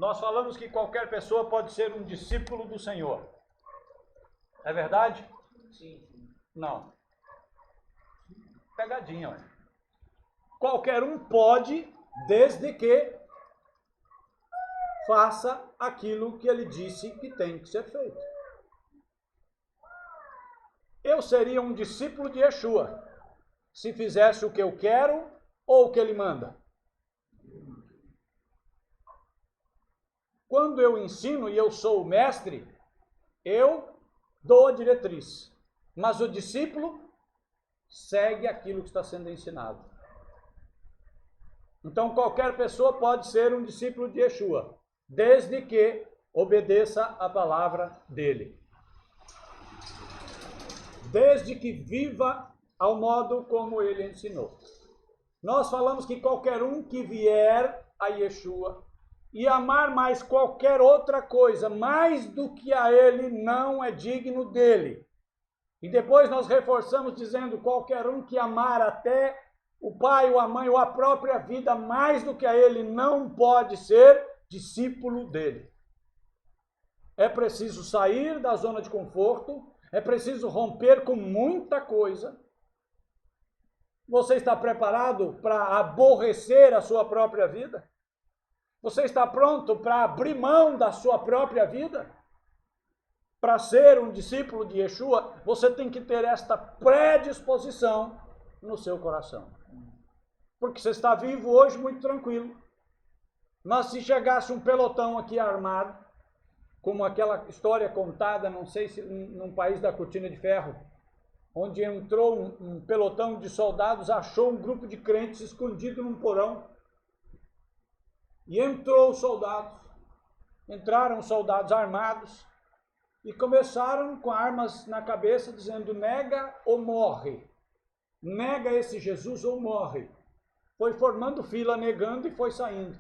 nós falamos que qualquer pessoa pode ser um discípulo do Senhor. É verdade? Sim. Não. Pegadinha, olha. Qualquer um pode, desde que faça aquilo que ele disse que tem que ser feito. Eu seria um discípulo de Yeshua se fizesse o que eu quero ou o que ele manda. Quando eu ensino e eu sou o mestre, eu dou a diretriz, mas o discípulo segue aquilo que está sendo ensinado. Então qualquer pessoa pode ser um discípulo de Yeshua, desde que obedeça a palavra dele. Desde que viva ao modo como ele ensinou. Nós falamos que qualquer um que vier a Yeshua e amar mais qualquer outra coisa, mais do que a ele, não é digno dele. E depois nós reforçamos dizendo, qualquer um que amar até o pai ou a mãe ou a própria vida mais do que a ele, não pode ser discípulo dele. É preciso sair da zona de conforto, é preciso romper com muita coisa. Você está preparado para aborrecer a sua própria vida? Você está pronto para abrir mão da sua própria vida? Para ser um discípulo de Yeshua, você tem que ter esta predisposição no seu coração. Porque você está vivo hoje muito tranquilo. Mas se chegasse um pelotão aqui armado, como aquela história contada, não sei se num país da cortina de ferro, onde entrou um pelotão de soldados, achou um grupo de crentes escondido num porão. E entraram soldados armados e começaram com armas na cabeça dizendo, nega ou morre, nega esse Jesus ou morre. Foi formando fila, negando e foi saindo.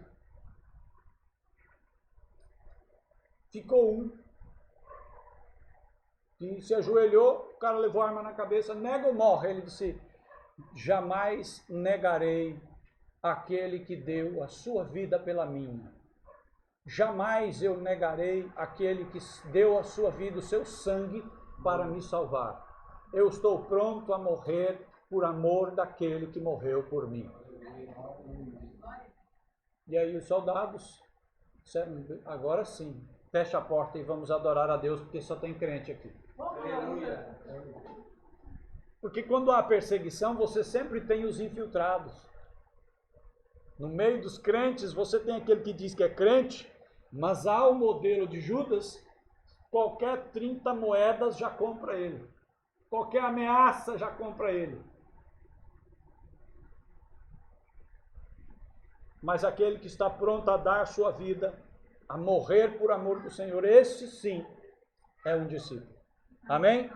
Ficou um que se ajoelhou, o cara levou a arma na cabeça, nega ou morre? Ele disse, jamais negarei aquele que deu a sua vida pela minha. Jamais eu negarei aquele que deu a sua vida, o seu sangue, para me salvar. Eu estou pronto a morrer por amor daquele que morreu por mim. E aí os soldados disseram, agora sim, fecha a porta e vamos adorar a Deus, porque só tem crente aqui. Porque quando há perseguição, você sempre tem os infiltrados. No meio dos crentes, você tem aquele que diz que é crente, mas há o modelo de Judas, qualquer 30 moedas já compra ele. Qualquer ameaça já compra ele. Mas aquele que está pronto a dar sua vida, a morrer por amor do Senhor, esse sim é um discípulo. Amém?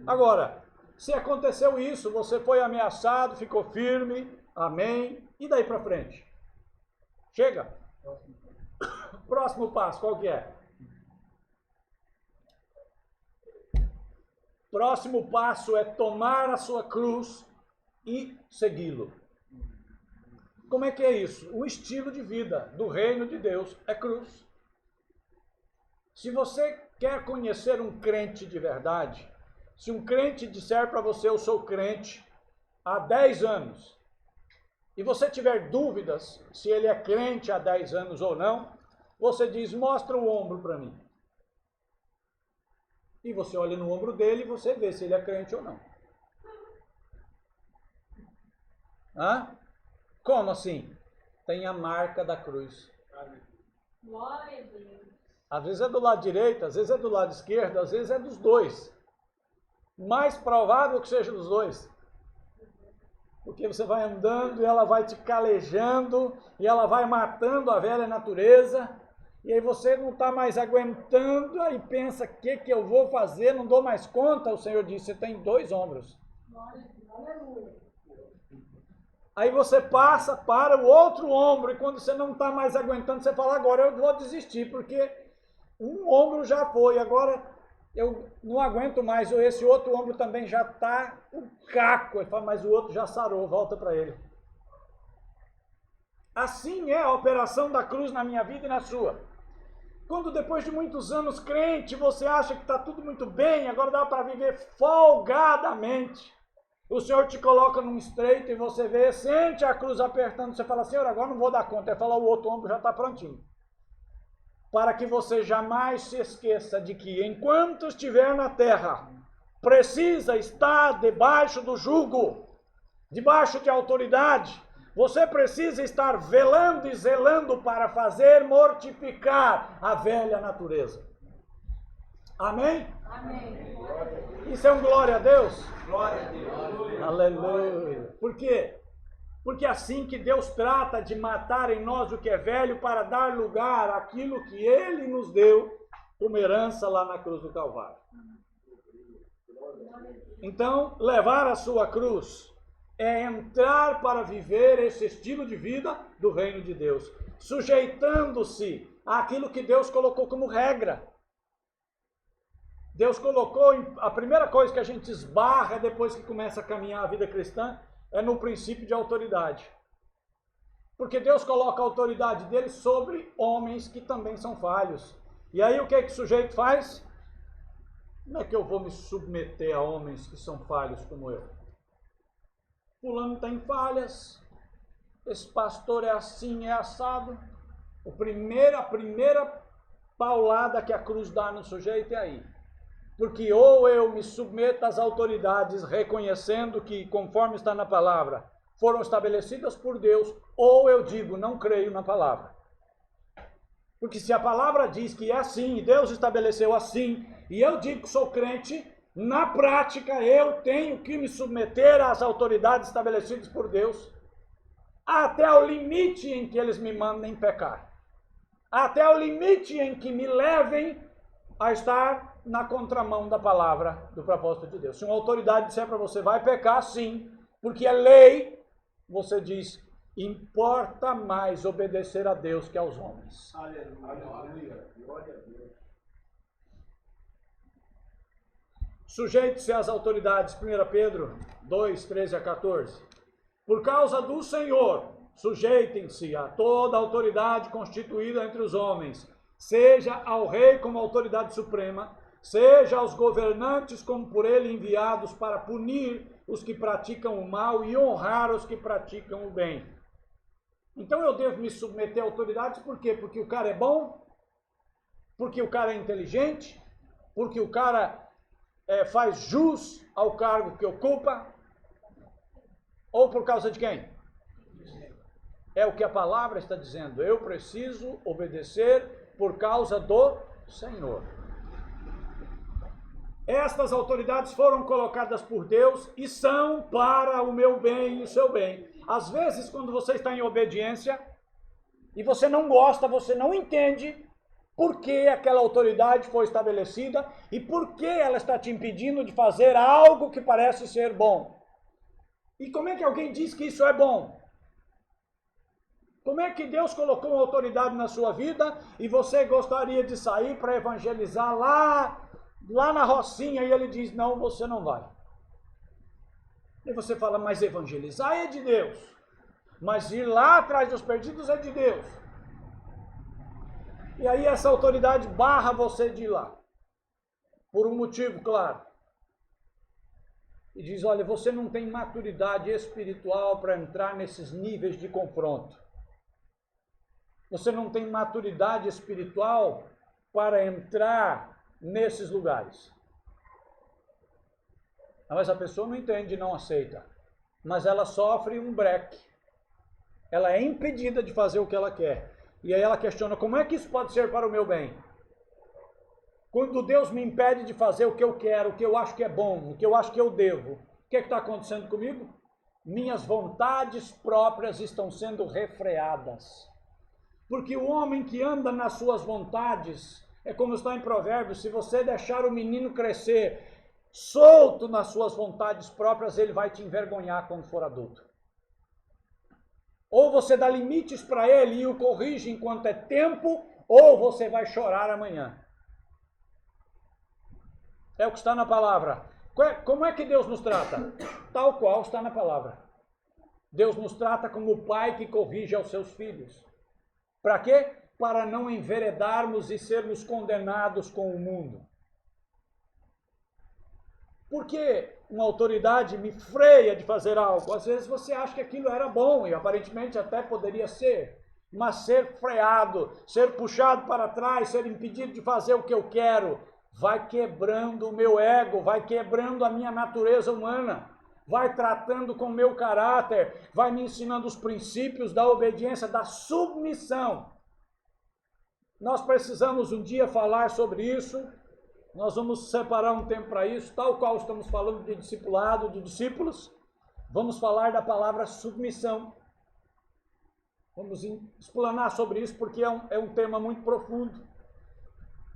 Agora, se aconteceu isso, você foi ameaçado, ficou firme, amém, e daí para frente? Chega. Próximo passo, qual que é? Próximo passo é tomar a sua cruz e segui-lo. Como é que é isso? O estilo de vida do reino de Deus é cruz. Se você quer conhecer um crente de verdade, se um crente disser para você, eu sou crente há 10 anos, e você tiver dúvidas se ele é crente há 10 anos ou não, você diz, mostra o ombro para mim. E você olha no ombro dele e você vê se ele é crente ou não. Hã? Como assim? Tem a marca da cruz. Glória a Deus. Às vezes é do lado direito, às vezes é do lado esquerdo, às vezes é dos dois. Mais provável que seja dos dois. Porque você vai andando e ela vai te calejando e ela vai matando a velha natureza. E aí você não está mais aguentando e pensa, o que eu vou fazer? Não dou mais conta. O Senhor disse, você tem 2 ombros. Aleluia. Aí você passa para o outro ombro e quando você não está mais aguentando, você fala, agora eu vou desistir, porque um ombro já foi, agora eu não aguento mais, esse outro ombro também já está um caco. Ele fala, mas o outro já sarou, volta para ele. Assim é a operação da cruz na minha vida e na sua. Quando depois de muitos anos crente, você acha que está tudo muito bem, agora dá para viver folgadamente. O Senhor te coloca num estreito e você vê, sente a cruz apertando, você fala, Senhor, agora não vou dar conta. Ele fala, o outro ombro já está prontinho. Para que você jamais se esqueça de que, enquanto estiver na terra, precisa estar debaixo do jugo, debaixo de autoridade. Você precisa estar velando e zelando para fazer mortificar a velha natureza. Amém? Amém. Isso é um glória a Deus? Glória a Deus. Aleluia. Por quê? Porque é assim que Deus trata de matar em nós o que é velho para dar lugar àquilo que Ele nos deu como herança lá na cruz do Calvário. Então, levar a sua cruz é entrar para viver esse estilo de vida do reino de Deus, sujeitando-se àquilo que Deus colocou como regra. Deus colocou, a primeira coisa que a gente esbarra depois que começa a caminhar a vida cristã é no princípio de autoridade. Porque Deus coloca a autoridade dele sobre homens que também são falhos. E aí o que é que o sujeito faz? Como é que eu vou me submeter a homens que são falhos como eu? Fulano tem falhas, esse pastor é assim, é assado. A primeira paulada que a cruz dá no sujeito é aí. Porque ou eu me submeto às autoridades reconhecendo que, conforme está na palavra, foram estabelecidas por Deus, ou eu digo, não creio na palavra. Porque se a palavra diz que é assim, e Deus estabeleceu assim, e eu digo que sou crente, na prática eu tenho que me submeter às autoridades estabelecidas por Deus, até o limite em que eles me mandem pecar. Até o limite em que me levem a estar na contramão da palavra do propósito de Deus. Se uma autoridade disser para você, vai pecar, sim, porque é lei, você diz, importa mais obedecer a Deus que aos homens. Aleluia. Glória a Deus. Sujeite-se às autoridades, 1 Pedro 2, 13 a 14. Por causa do Senhor, sujeitem-se a toda autoridade constituída entre os homens, seja ao rei como autoridade suprema, seja aos governantes como por ele enviados para punir os que praticam o mal e honrar os que praticam o bem. Então eu devo me submeter a autoridades, por quê? Porque o cara é bom? Porque o cara é inteligente? Porque o cara faz jus ao cargo que ocupa? Ou por causa de quem? É o que a palavra está dizendo. Eu preciso obedecer por causa do Senhor. Estas autoridades foram colocadas por Deus e são para o meu bem e o seu bem. Às vezes, quando você está em obediência e você não gosta, você não entende por que aquela autoridade foi estabelecida e por que ela está te impedindo de fazer algo que parece ser bom. E como é que alguém diz que isso é bom? Como é que Deus colocou uma autoridade na sua vida e você gostaria de sair para evangelizar lá na Rocinha e ele diz, não, você não vai. E você fala, mas evangelizar é de Deus. Mas ir lá atrás dos perdidos é de Deus. E aí essa autoridade barra você de ir lá. Por um motivo, claro. E diz, olha, você não tem maturidade espiritual para entrar nesses níveis de confronto. Você não tem maturidade espiritual para entrar nesses lugares. Mas a pessoa não entende, não aceita. Mas ela sofre um breque. Ela é impedida de fazer o que ela quer. E aí ela questiona, como é que isso pode ser para o meu bem? Quando Deus me impede de fazer o que eu quero, o que eu acho que é bom, o que eu acho que eu devo, o que está acontecendo comigo? Minhas vontades próprias estão sendo refreadas. Porque o homem que anda nas suas vontades, é como está em Provérbios, se você deixar o menino crescer solto nas suas vontades próprias, ele vai te envergonhar quando for adulto. Ou você dá limites para ele e o corrige enquanto é tempo, ou você vai chorar amanhã. É o que está na palavra. Como é que Deus nos trata? Tal qual está na palavra. Deus nos trata como o pai que corrige aos seus filhos. Para quê? para não enveredarmos e sermos condenados com o mundo? Por que uma autoridade me freia de fazer algo? Às vezes você acha que aquilo era bom e aparentemente até poderia ser, mas ser freado, ser puxado para trás, ser impedido de fazer o que eu quero, vai quebrando o meu ego, vai quebrando a minha natureza humana, vai tratando com o meu caráter, vai me ensinando os princípios da obediência, da submissão. Nós precisamos um dia falar sobre isso. Nós vamos separar um tempo para isso, tal qual estamos falando de discipulado, de discípulos. Vamos falar da palavra submissão. Vamos explanar sobre isso porque é um tema muito profundo.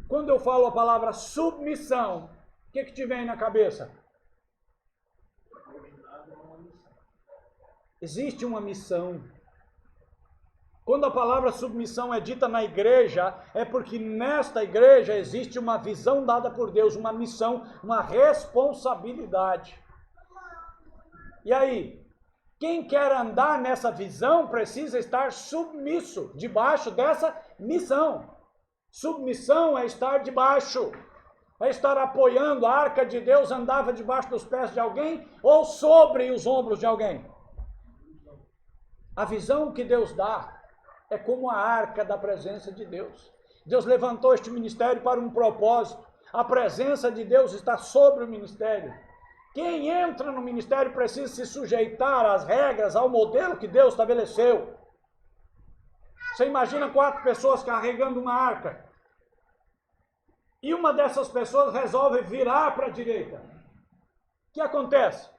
Quando eu falo a palavra submissão, o que te vem na cabeça? Existe uma missão. Quando a palavra submissão é dita na igreja, é porque nesta igreja existe uma visão dada por Deus, uma missão, uma responsabilidade. E aí, quem quer andar nessa visão precisa estar submisso, debaixo dessa missão. Submissão é estar debaixo, é estar apoiando. A arca de Deus andava debaixo dos pés de alguém ou sobre os ombros de alguém. A visão que Deus dá é como a arca da presença de Deus. Deus levantou este ministério para um propósito. A presença de Deus está sobre o ministério. Quem entra no ministério precisa se sujeitar às regras, ao modelo que Deus estabeleceu. Você imagina 4 pessoas carregando uma arca. E uma dessas pessoas resolve virar para a direita. O que acontece?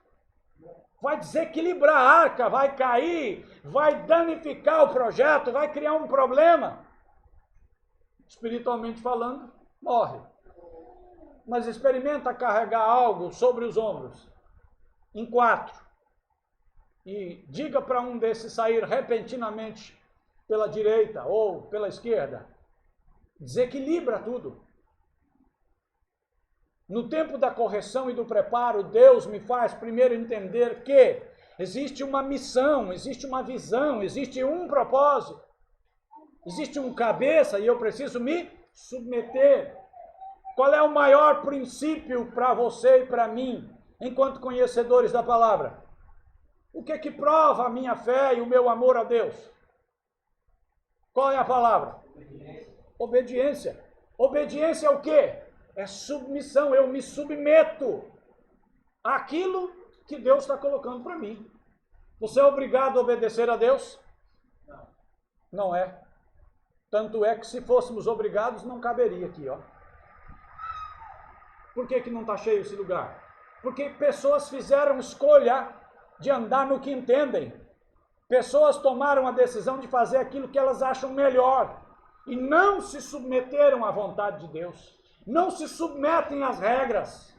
Vai desequilibrar a arca, vai cair, vai danificar o projeto, vai criar um problema. Espiritualmente falando, morre. Mas experimenta carregar algo sobre os ombros, em 4. E diga para um desses sair repentinamente pela direita ou pela esquerda. Desequilibra tudo. No tempo da correção e do preparo, Deus me faz primeiro entender que existe uma missão, existe uma visão, existe um propósito, existe um cabeça e eu preciso me submeter. Qual é o maior princípio para você e para mim, enquanto conhecedores da palavra? O que é que prova a minha fé e o meu amor a Deus? Qual é a palavra? Obediência. Obediência é o quê? É submissão, eu me submeto àquilo que Deus está colocando para mim. Você é obrigado a obedecer a Deus? Não. Não é. Tanto é que se fôssemos obrigados, não caberia aqui, ó. Por que não está cheio esse lugar? Porque pessoas fizeram escolha de andar no que entendem. Pessoas tomaram a decisão de fazer aquilo que elas acham melhor e não se submeteram à vontade de Deus. Não se submetem às regras,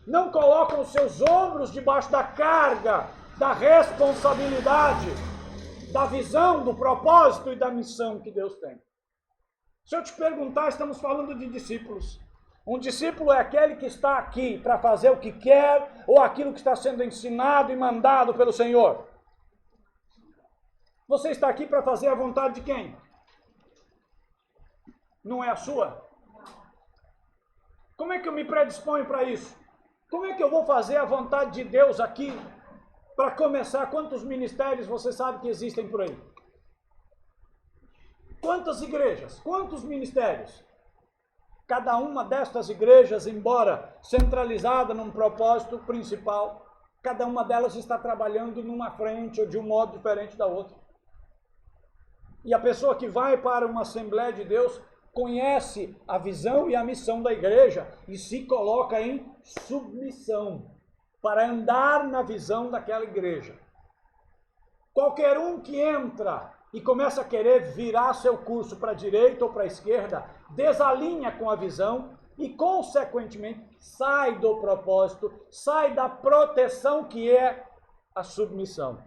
não colocam os seus ombros debaixo da carga, da responsabilidade, da visão, do propósito e da missão que Deus tem. Se eu te perguntar, estamos falando de discípulos. Um discípulo é aquele que está aqui para fazer o que quer ou aquilo que está sendo ensinado e mandado pelo Senhor. Você está aqui para fazer a vontade de quem? Não é a sua? Como é que eu me predisponho para isso? Como é que eu vou fazer a vontade de Deus aqui? Para começar, quantos ministérios você sabe que existem por aí? Quantas igrejas? Quantos ministérios? Cada uma destas igrejas, embora centralizada num propósito principal, cada uma delas está trabalhando numa frente ou de um modo diferente da outra. E a pessoa que vai para uma Assembleia de Deus conhece a visão e a missão da igreja e se coloca em submissão para andar na visão daquela igreja. Qualquer um que entra e começa a querer virar seu curso para a direita ou para a esquerda, desalinha com a visão e, consequentemente, sai do propósito, sai da proteção que é a submissão.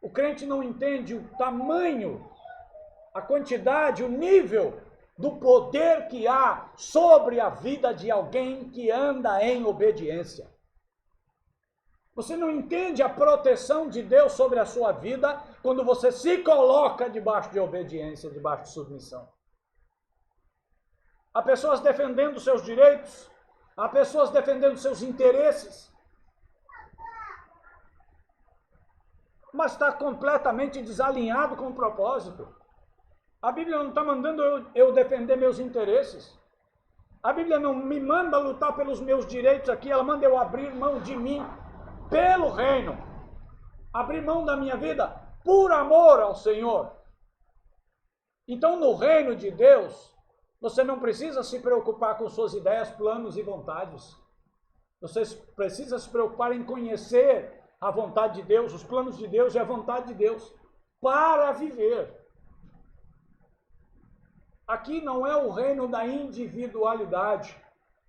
O crente não entende o tamanho, a quantidade, o nível do poder que há sobre a vida de alguém que anda em obediência. Você não entende a proteção de Deus sobre a sua vida quando você se coloca debaixo de obediência, debaixo de submissão. Há pessoas defendendo seus direitos, há pessoas defendendo seus interesses, mas está completamente desalinhado com o propósito. A Bíblia não está mandando eu defender meus interesses. A Bíblia não me manda lutar pelos meus direitos aqui, ela manda eu abrir mão de mim pelo reino. Abrir mão da minha vida por amor ao Senhor. Então, no reino de Deus, você não precisa se preocupar com suas ideias, planos e vontades. Você precisa se preocupar em conhecer a vontade de Deus, os planos de Deus e a vontade de Deus para viver. Aqui não é o reino da individualidade.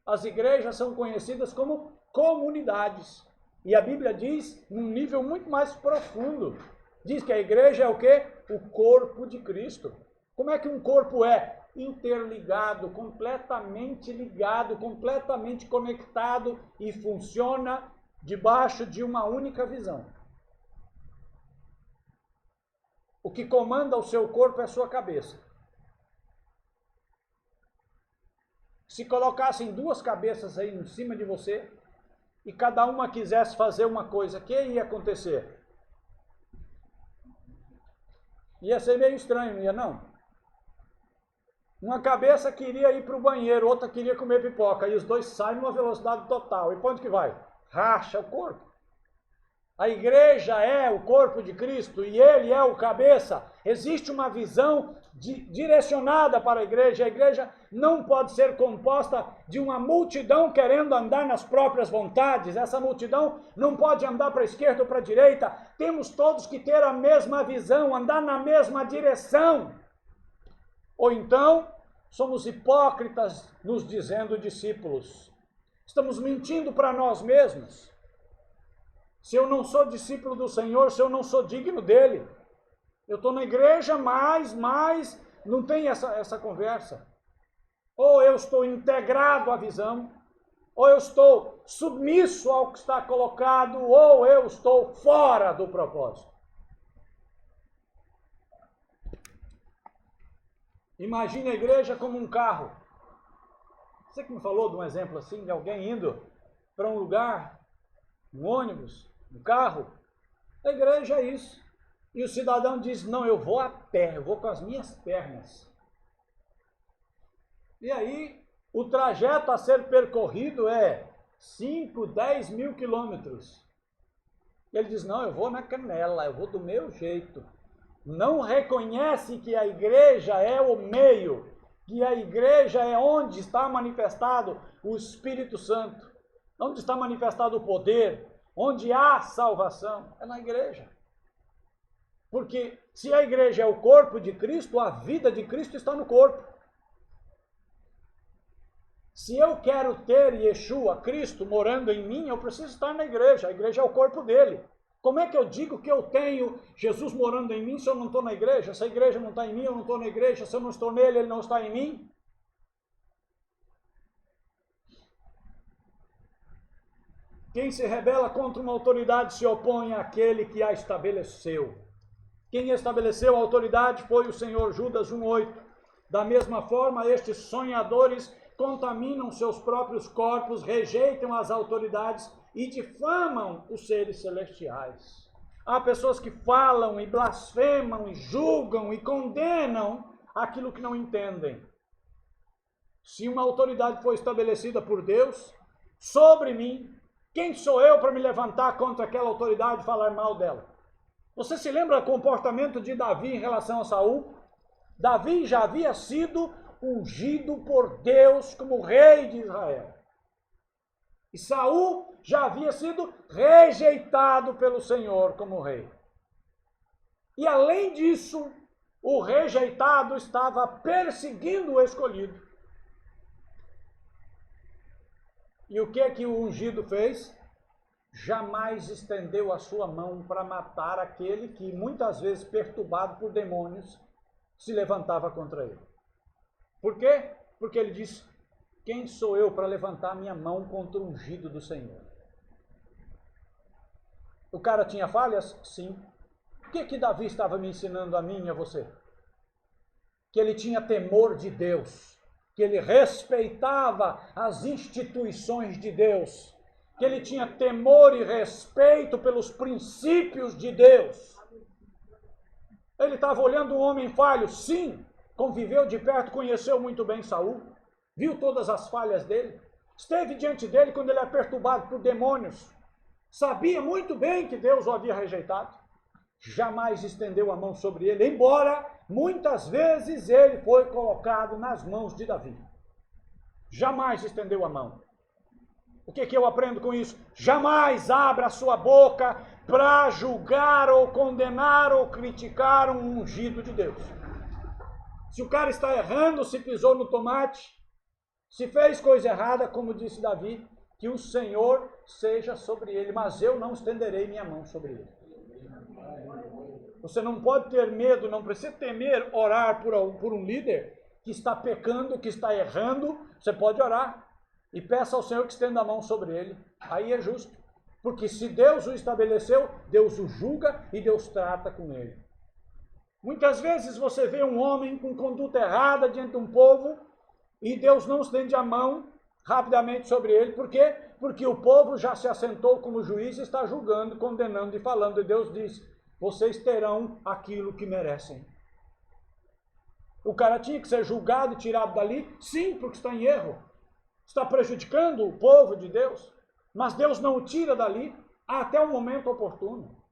As igrejas são conhecidas como comunidades. E a Bíblia diz, num nível muito mais profundo, diz que a igreja é o quê? O corpo de Cristo. Como é que um corpo é? Interligado, completamente ligado, completamente conectado e funciona debaixo de uma única visão. O que comanda o seu corpo é a sua cabeça. Se colocassem duas cabeças aí em cima de você e cada uma quisesse fazer uma coisa, o que ia acontecer? Ia ser meio estranho, não ia não? Uma cabeça queria ir para o banheiro, outra queria comer pipoca, e os dois saem numa velocidade total. E para onde que vai? Racha o corpo. A igreja é o corpo de Cristo e ele é o cabeça. Existe uma visão direcionada para a igreja. A igreja não pode ser composta de uma multidão querendo andar nas próprias vontades. Essa multidão não pode andar para a esquerda ou para a direita. Temos todos que ter a mesma visão, andar na mesma direção. Ou então, somos hipócritas nos dizendo discípulos. Estamos mentindo para nós mesmos. Se eu não sou discípulo do Senhor, se eu não sou digno dele, eu estou na igreja, mas não tem essa conversa. Ou eu estou integrado à visão, ou eu estou submisso ao que está colocado, ou eu estou fora do propósito. Imagine a igreja como um carro. Você que me falou de um exemplo assim, de alguém indo para um lugar, um ônibus, um carro. A igreja é isso. E o cidadão diz, não, eu vou a pé, eu vou com as minhas pernas. E aí, o trajeto a ser percorrido é 5, 10 mil quilômetros. Ele diz, não, eu vou na canela, eu vou do meu jeito. Não reconhece que a igreja é o meio, que a igreja é onde está manifestado o Espírito Santo, onde está manifestado o poder, onde há salvação, é na igreja. Porque se a igreja é o corpo de Cristo, a vida de Cristo está no corpo. Se eu quero ter Yeshua, Cristo, morando em mim, eu preciso estar na igreja. A igreja é o corpo dele. Como é que eu digo que eu tenho Jesus morando em mim se eu não estou na igreja? Se a igreja não está em mim, eu não estou na igreja. Se eu não estou nele, ele não está em mim. Quem se rebela contra uma autoridade se opõe àquele que a estabeleceu. Quem estabeleceu a autoridade foi o Senhor, Judas 1,8. Da mesma forma, estes sonhadores contaminam seus próprios corpos, rejeitam as autoridades e difamam os seres celestiais. Há pessoas que falam e blasfemam e julgam e condenam aquilo que não entendem. Se uma autoridade foi estabelecida por Deus sobre mim, quem sou eu para me levantar contra aquela autoridade e falar mal dela? Você se lembra do comportamento de Davi em relação a Saul? Davi já havia sido ungido por Deus como rei de Israel. E Saul já havia sido rejeitado pelo Senhor como rei. E além disso, o rejeitado estava perseguindo o escolhido. E o que o ungido fez? Jamais estendeu a sua mão para matar aquele que, muitas vezes perturbado por demônios, se levantava contra ele. Por quê? Porque ele disse, quem sou eu para levantar minha mão contra o ungido do Senhor? O cara tinha falhas? Sim. O que Davi estava me ensinando a mim e a você? Que ele tinha temor de Deus, que ele respeitava as instituições de Deus, que ele tinha temor e respeito pelos princípios de Deus. Ele estava olhando um homem falho? Sim. Conviveu de perto, conheceu muito bem Saul, viu todas as falhas dele, esteve diante dele quando ele era perturbado por demônios, sabia muito bem que Deus o havia rejeitado, jamais estendeu a mão sobre ele, embora muitas vezes ele foi colocado nas mãos de Davi. Jamais estendeu a mão. O que eu aprendo com isso? Jamais abra a sua boca para julgar ou condenar ou criticar um ungido de Deus. Se o cara está errando, se pisou no tomate, se fez coisa errada, como disse Davi, que o Senhor seja sobre ele, mas eu não estenderei minha mão sobre ele. Você não pode ter medo, não precisa temer orar por um líder que está pecando, que está errando. Você pode orar e peça ao Senhor que estenda a mão sobre ele. Aí é justo. Porque se Deus o estabeleceu, Deus o julga e Deus trata com ele. Muitas vezes você vê um homem com conduta errada diante de um povo e Deus não estende a mão rapidamente sobre ele. Por quê? Porque o povo já se assentou como juiz e está julgando, condenando e falando. E Deus diz: vocês terão aquilo que merecem. O cara tinha que ser julgado e tirado dali? Sim, porque está em erro. Está prejudicando o povo de Deus. Mas Deus não o tira dali até o momento oportuno.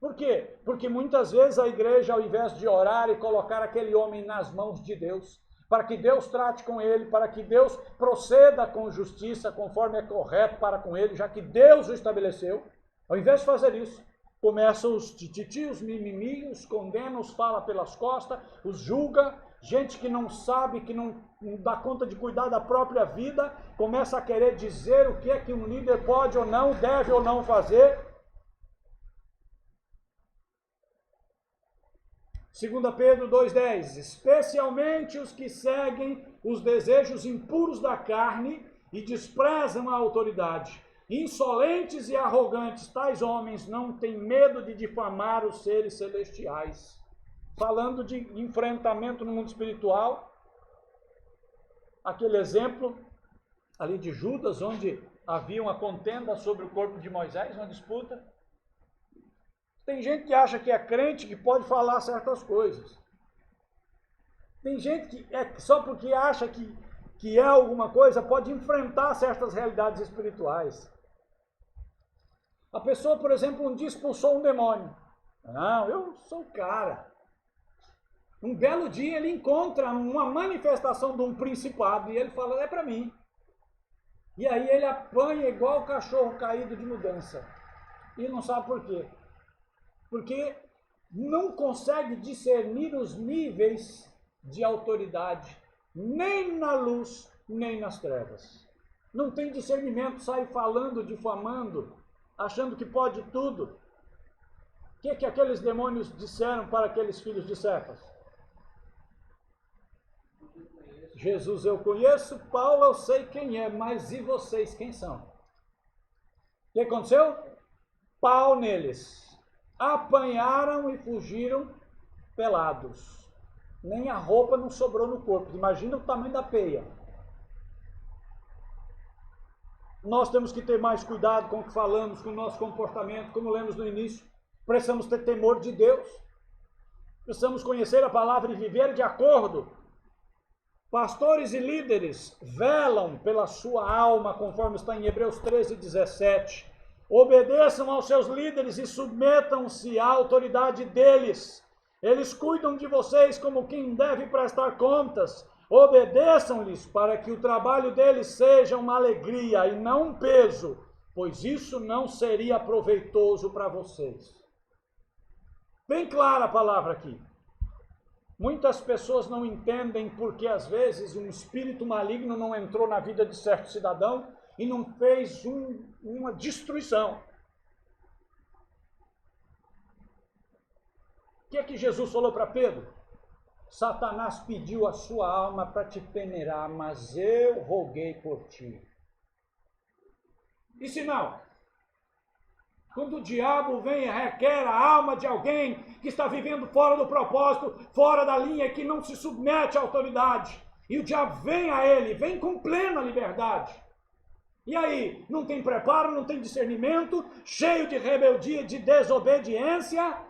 Por quê? Porque muitas vezes a igreja, ao invés de orar e colocar aquele homem nas mãos de Deus, para que Deus trate com ele, para que Deus proceda com justiça, conforme é correto para com ele, já que Deus o estabeleceu, ao invés de fazer isso, começam os tititi, os mimimi, os condena, os fala pelas costas, os julga, gente que não sabe, que não dá conta de cuidar da própria vida, começa a querer dizer o que é que um líder pode ou não, deve ou não fazer. 2 Pedro 2,10, especialmente os que seguem os desejos impuros da carne e desprezam a autoridade. Insolentes e arrogantes, tais homens não têm medo de difamar os seres celestiais. Falando de enfrentamento no mundo espiritual, aquele exemplo ali de Judas, onde havia uma contenda sobre o corpo de Moisés, uma disputa. Tem gente que acha que é crente que pode falar certas coisas. Tem gente que só porque acha que é alguma coisa pode enfrentar certas realidades espirituais. A pessoa, por exemplo, um dia expulsou um demônio. Não, eu sou o cara. Um belo dia ele encontra uma manifestação de um principado e ele fala, é para mim. E aí ele apanha igual o cachorro caído de mudança. E não sabe por quê. Porque não consegue discernir os níveis de autoridade, nem na luz, nem nas trevas. Não tem discernimento, sai falando, difamando, achando que pode tudo. O que aqueles demônios disseram para aqueles filhos de Cefas? Jesus eu conheço, Paulo eu sei quem é, mas e vocês quem são? O que aconteceu? Pau neles. Apanharam e fugiram pelados. Nem a roupa não sobrou no corpo. Imagina o tamanho da peia. Nós temos que ter mais cuidado com o que falamos, com o nosso comportamento, como lemos no início. Precisamos ter temor de Deus. Precisamos conhecer a palavra e viver de acordo. Pastores e líderes velam pela sua alma, conforme está em Hebreus 13:17. Obedeçam aos seus líderes e submetam-se à autoridade deles. Eles cuidam de vocês como quem deve prestar contas. Obedeçam-lhes para que o trabalho deles seja uma alegria e não um peso, pois isso não seria proveitoso para vocês. Bem clara a palavra aqui. Muitas pessoas não entendem porque às vezes um espírito maligno não entrou na vida de certo cidadão e não fez uma destruição. O que é que Jesus falou para Pedro? Satanás pediu a sua alma para te peneirar, mas eu roguei por ti. E se não? Quando o diabo vem e requer a alma de alguém que está vivendo fora do propósito, fora da linha, que não se submete à autoridade. E o diabo vem a ele, vem com plena liberdade. E aí, não tem preparo, não tem discernimento, cheio de rebeldia, de desobediência,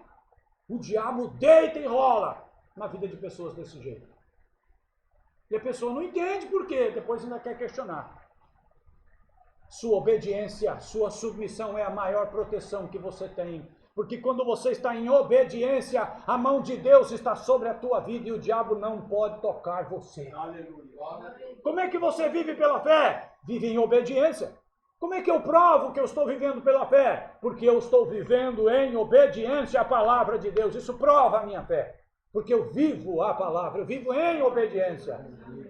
o diabo deita e rola na vida de pessoas desse jeito. E a pessoa não entende por quê, depois ainda quer questionar. Sua obediência, sua submissão é a maior proteção que você tem. Porque quando você está em obediência, a mão de Deus está sobre a tua vida e o diabo não pode tocar você. Como é que você vive pela fé? Vive em obediência. Como é que eu provo que eu estou vivendo pela fé? Porque eu estou vivendo em obediência à palavra de Deus. Isso prova a minha fé. Porque eu vivo a palavra, eu vivo em obediência.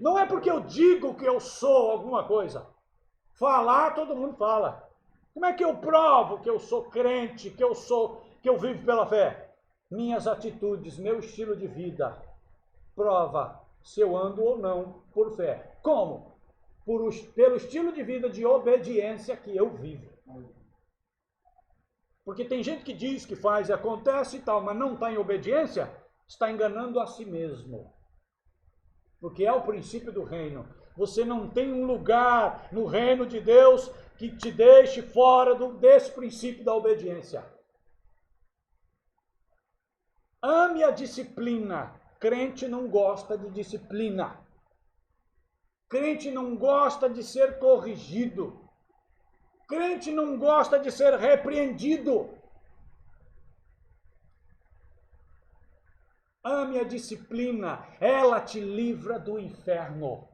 Não é porque eu digo que eu sou alguma coisa. Falar, todo mundo fala. Como é que eu provo que eu sou crente, que eu vivo pela fé? Minhas atitudes, meu estilo de vida prova se eu ando ou não por fé. Como? Pelo estilo de vida de obediência que eu vivo. Porque tem gente que diz que faz e acontece e tal, mas não está em obediência, está enganando a si mesmo. Porque é o princípio do reino. Você não tem um lugar no reino de Deus que te deixe fora desse princípio da obediência. Ame a disciplina. Crente não gosta de disciplina. Crente não gosta de ser corrigido. Crente não gosta de ser repreendido. Ame a disciplina, ela te livra do inferno.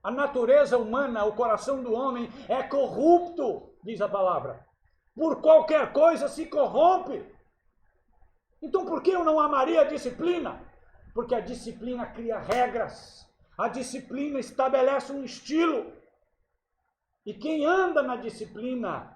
A natureza humana, o coração do homem é corrupto, diz a palavra. Por qualquer coisa se corrompe. Então por que eu não amaria a disciplina? Porque a disciplina cria regras. A disciplina estabelece um estilo. E quem anda na disciplina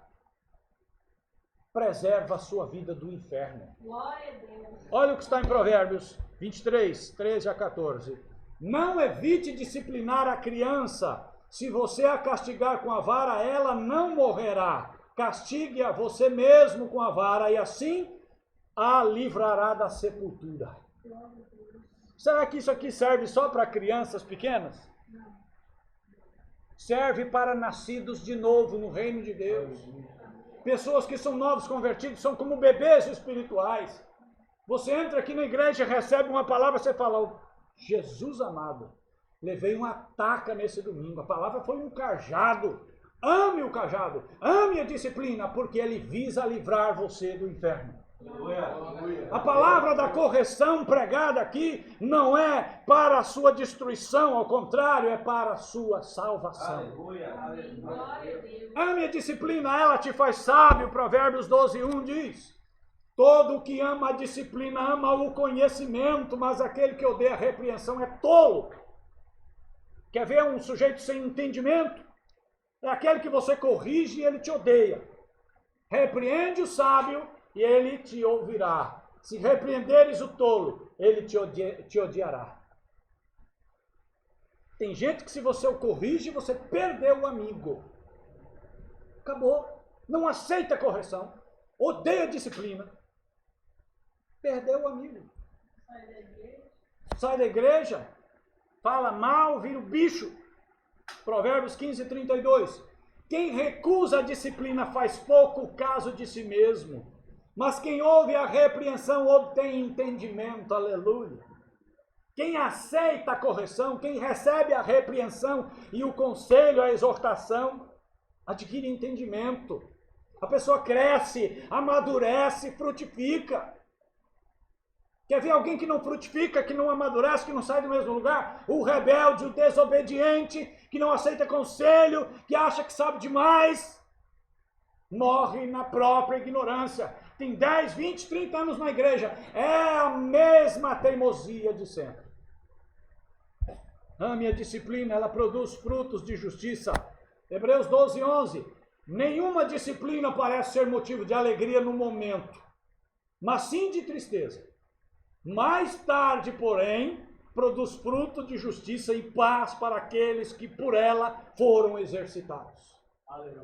preserva a sua vida do inferno. Glória a Deus. Olha o que está em Provérbios 23, 13 a 14. Não evite disciplinar a criança. Se você a castigar com a vara, ela não morrerá. Castigue-a você mesmo com a vara e assim a livrará da sepultura. Será que isso aqui serve só para crianças pequenas? Serve para nascidos de novo no reino de Deus. Pessoas que são novos convertidos são como bebês espirituais. Você entra aqui na igreja e recebe uma palavra, você fala: Jesus amado, levei uma taca nesse domingo. A palavra foi um cajado. Ame o cajado, ame a disciplina, porque ele visa livrar você do inferno. A palavra da correção pregada aqui não é para a sua destruição, ao contrário, é para a sua salvação. Ame a disciplina, ela te faz sábio. Provérbios 12:1 diz: todo que ama a disciplina ama o conhecimento, mas aquele que odeia a repreensão é tolo. Quer ver um sujeito sem entendimento? É aquele que você corrige e ele te odeia. Repreende o sábio e ele te ouvirá. Se repreenderes o tolo, ele te odiará. Tem gente que se você o corrige, você perdeu o amigo. Acabou. Não aceita correção. Odeia disciplina. Perdeu o amigo. Sai da igreja. Fala mal, vira o bicho. Provérbios 15:32. Quem recusa a disciplina faz pouco caso de si mesmo, mas quem ouve a repreensão obtém entendimento. Aleluia. Quem aceita a correção, quem recebe a repreensão e o conselho, a exortação, adquire entendimento. A pessoa cresce, amadurece, frutifica. Quer ver alguém que não frutifica, que não amadurece, que não sai do mesmo lugar? O rebelde, o desobediente, que não aceita conselho, que acha que sabe demais, morre na própria ignorância. Tem 10, 20, 30 anos na igreja. É a mesma teimosia de sempre. Ame a disciplina, ela produz frutos de justiça. Hebreus 12:11. Nenhuma disciplina parece ser motivo de alegria no momento, mas sim de tristeza. Mais tarde, porém, produz fruto de justiça e paz para aqueles que por ela foram exercitados.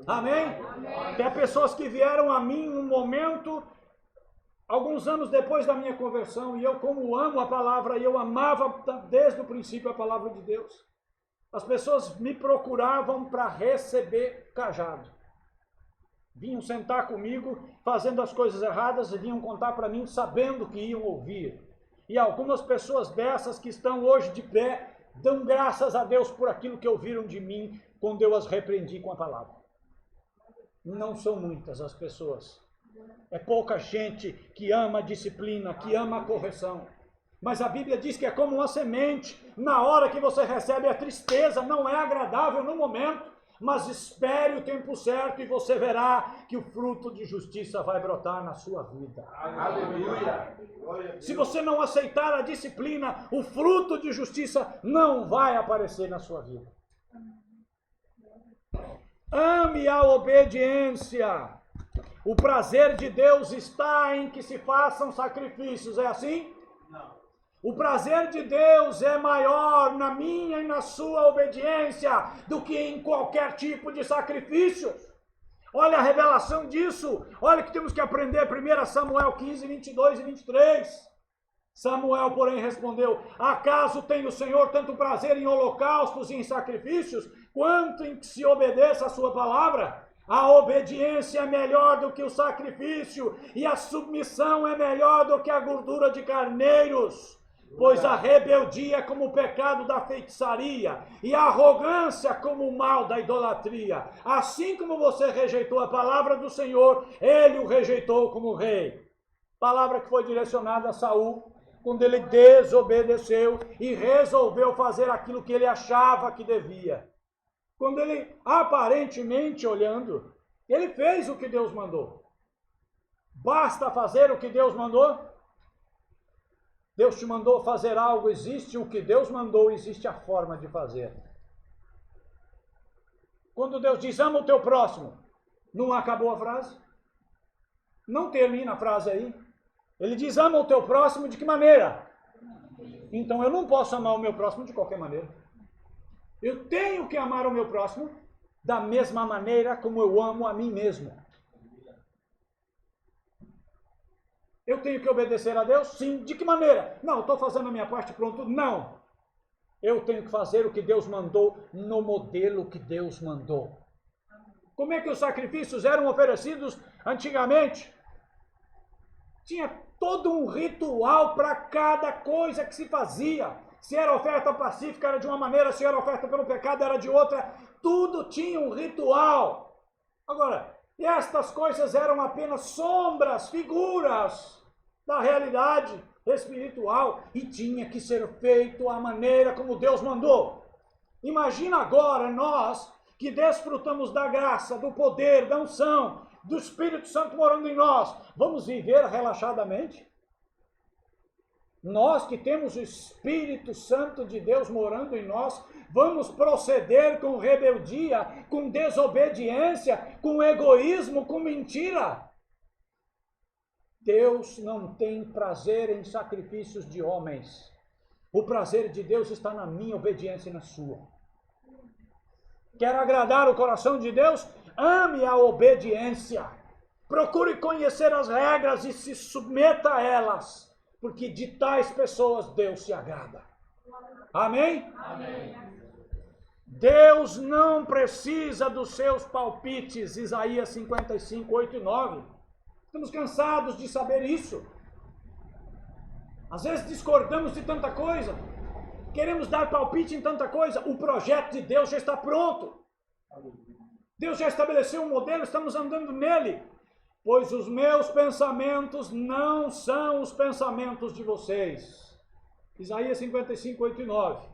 Amém? Tem pessoas que vieram a mim num momento, alguns anos depois da minha conversão, e eu, como amo a palavra, e eu amava desde o princípio a palavra de Deus, as pessoas me procuravam para receber cajado. Vinham sentar comigo, fazendo as coisas erradas, e vinham contar para mim, sabendo que iam ouvir. E algumas pessoas dessas que estão hoje de pé, dão graças a Deus por aquilo que ouviram de mim, quando eu as repreendi com a palavra. Não são muitas as pessoas. É pouca gente que ama a disciplina, que ama a correção. Mas a Bíblia diz que é como uma semente. Na hora que você recebe a tristeza, não é agradável no momento, mas espere o tempo certo e você verá que o fruto de justiça vai brotar na sua vida. Aleluia. Se você não aceitar a disciplina, o fruto de justiça não vai aparecer na sua vida. Ame a obediência. O prazer de Deus está em que se façam sacrifícios. É assim? Não. O prazer de Deus é maior na minha e na sua obediência do que em qualquer tipo de sacrifício. Olha a revelação disso. Olha que temos que aprender. 1 Samuel 15, 22 e 23. Samuel, porém, respondeu: acaso tem o Senhor tanto prazer em holocaustos e em sacrifícios, quanto em que se obedeça a sua palavra? A obediência é melhor do que o sacrifício, e a submissão é melhor do que a gordura de carneiros. Pois a rebeldia é como o pecado da feitiçaria, e a arrogância como o mal da idolatria. Assim como você rejeitou a palavra do Senhor, ele o rejeitou como rei. Palavra que foi direcionada a Saul, quando ele desobedeceu e resolveu fazer aquilo que ele achava que devia. Quando ele, aparentemente olhando, ele fez o que Deus mandou. Basta fazer o que Deus mandou? Deus te mandou fazer algo, existe o que Deus mandou, existe a forma de fazer. Quando Deus diz, ama o teu próximo, não acabou a frase? Não termina a frase aí. Ele diz, ama o teu próximo de que maneira? Então eu não posso amar o meu próximo de qualquer maneira. Eu tenho que amar o meu próximo da mesma maneira como eu amo a mim mesmo. Eu tenho que obedecer a Deus? Sim. De que maneira? Não, estou fazendo a minha parte, pronto. Não. Eu tenho que fazer o que Deus mandou no modelo que Deus mandou. Como é que os sacrifícios eram oferecidos antigamente? Tinha todo um ritual para cada coisa que se fazia. Se era oferta pacífica, era de uma maneira, se era oferta pelo pecado, era de outra. Tudo tinha um ritual. Agora, estas coisas eram apenas sombras, figuras da realidade espiritual, e tinha que ser feito à maneira como Deus mandou. Imagina agora nós que desfrutamos da graça, do poder, da unção, do Espírito Santo morando em nós, vamos viver relaxadamente? Nós que temos o Espírito Santo de Deus morando em nós, vamos proceder com rebeldia, com desobediência, com egoísmo, com mentira? Deus não tem prazer em sacrifícios de homens. O prazer de Deus está na minha obediência e na sua. Quer agradar o coração de Deus? Ame a obediência. Procure conhecer as regras e se submeta a elas, porque de tais pessoas Deus se agrada. Amém? Amém. Deus não precisa dos seus palpites. Isaías 55, 8 e 9. Estamos cansados de saber isso. Às vezes discordamos de tanta coisa. Queremos dar palpite em tanta coisa. O projeto de Deus já está pronto. Deus já estabeleceu um modelo, estamos andando nele. Pois os meus pensamentos não são os pensamentos de vocês. Isaías 55, 8 e 9.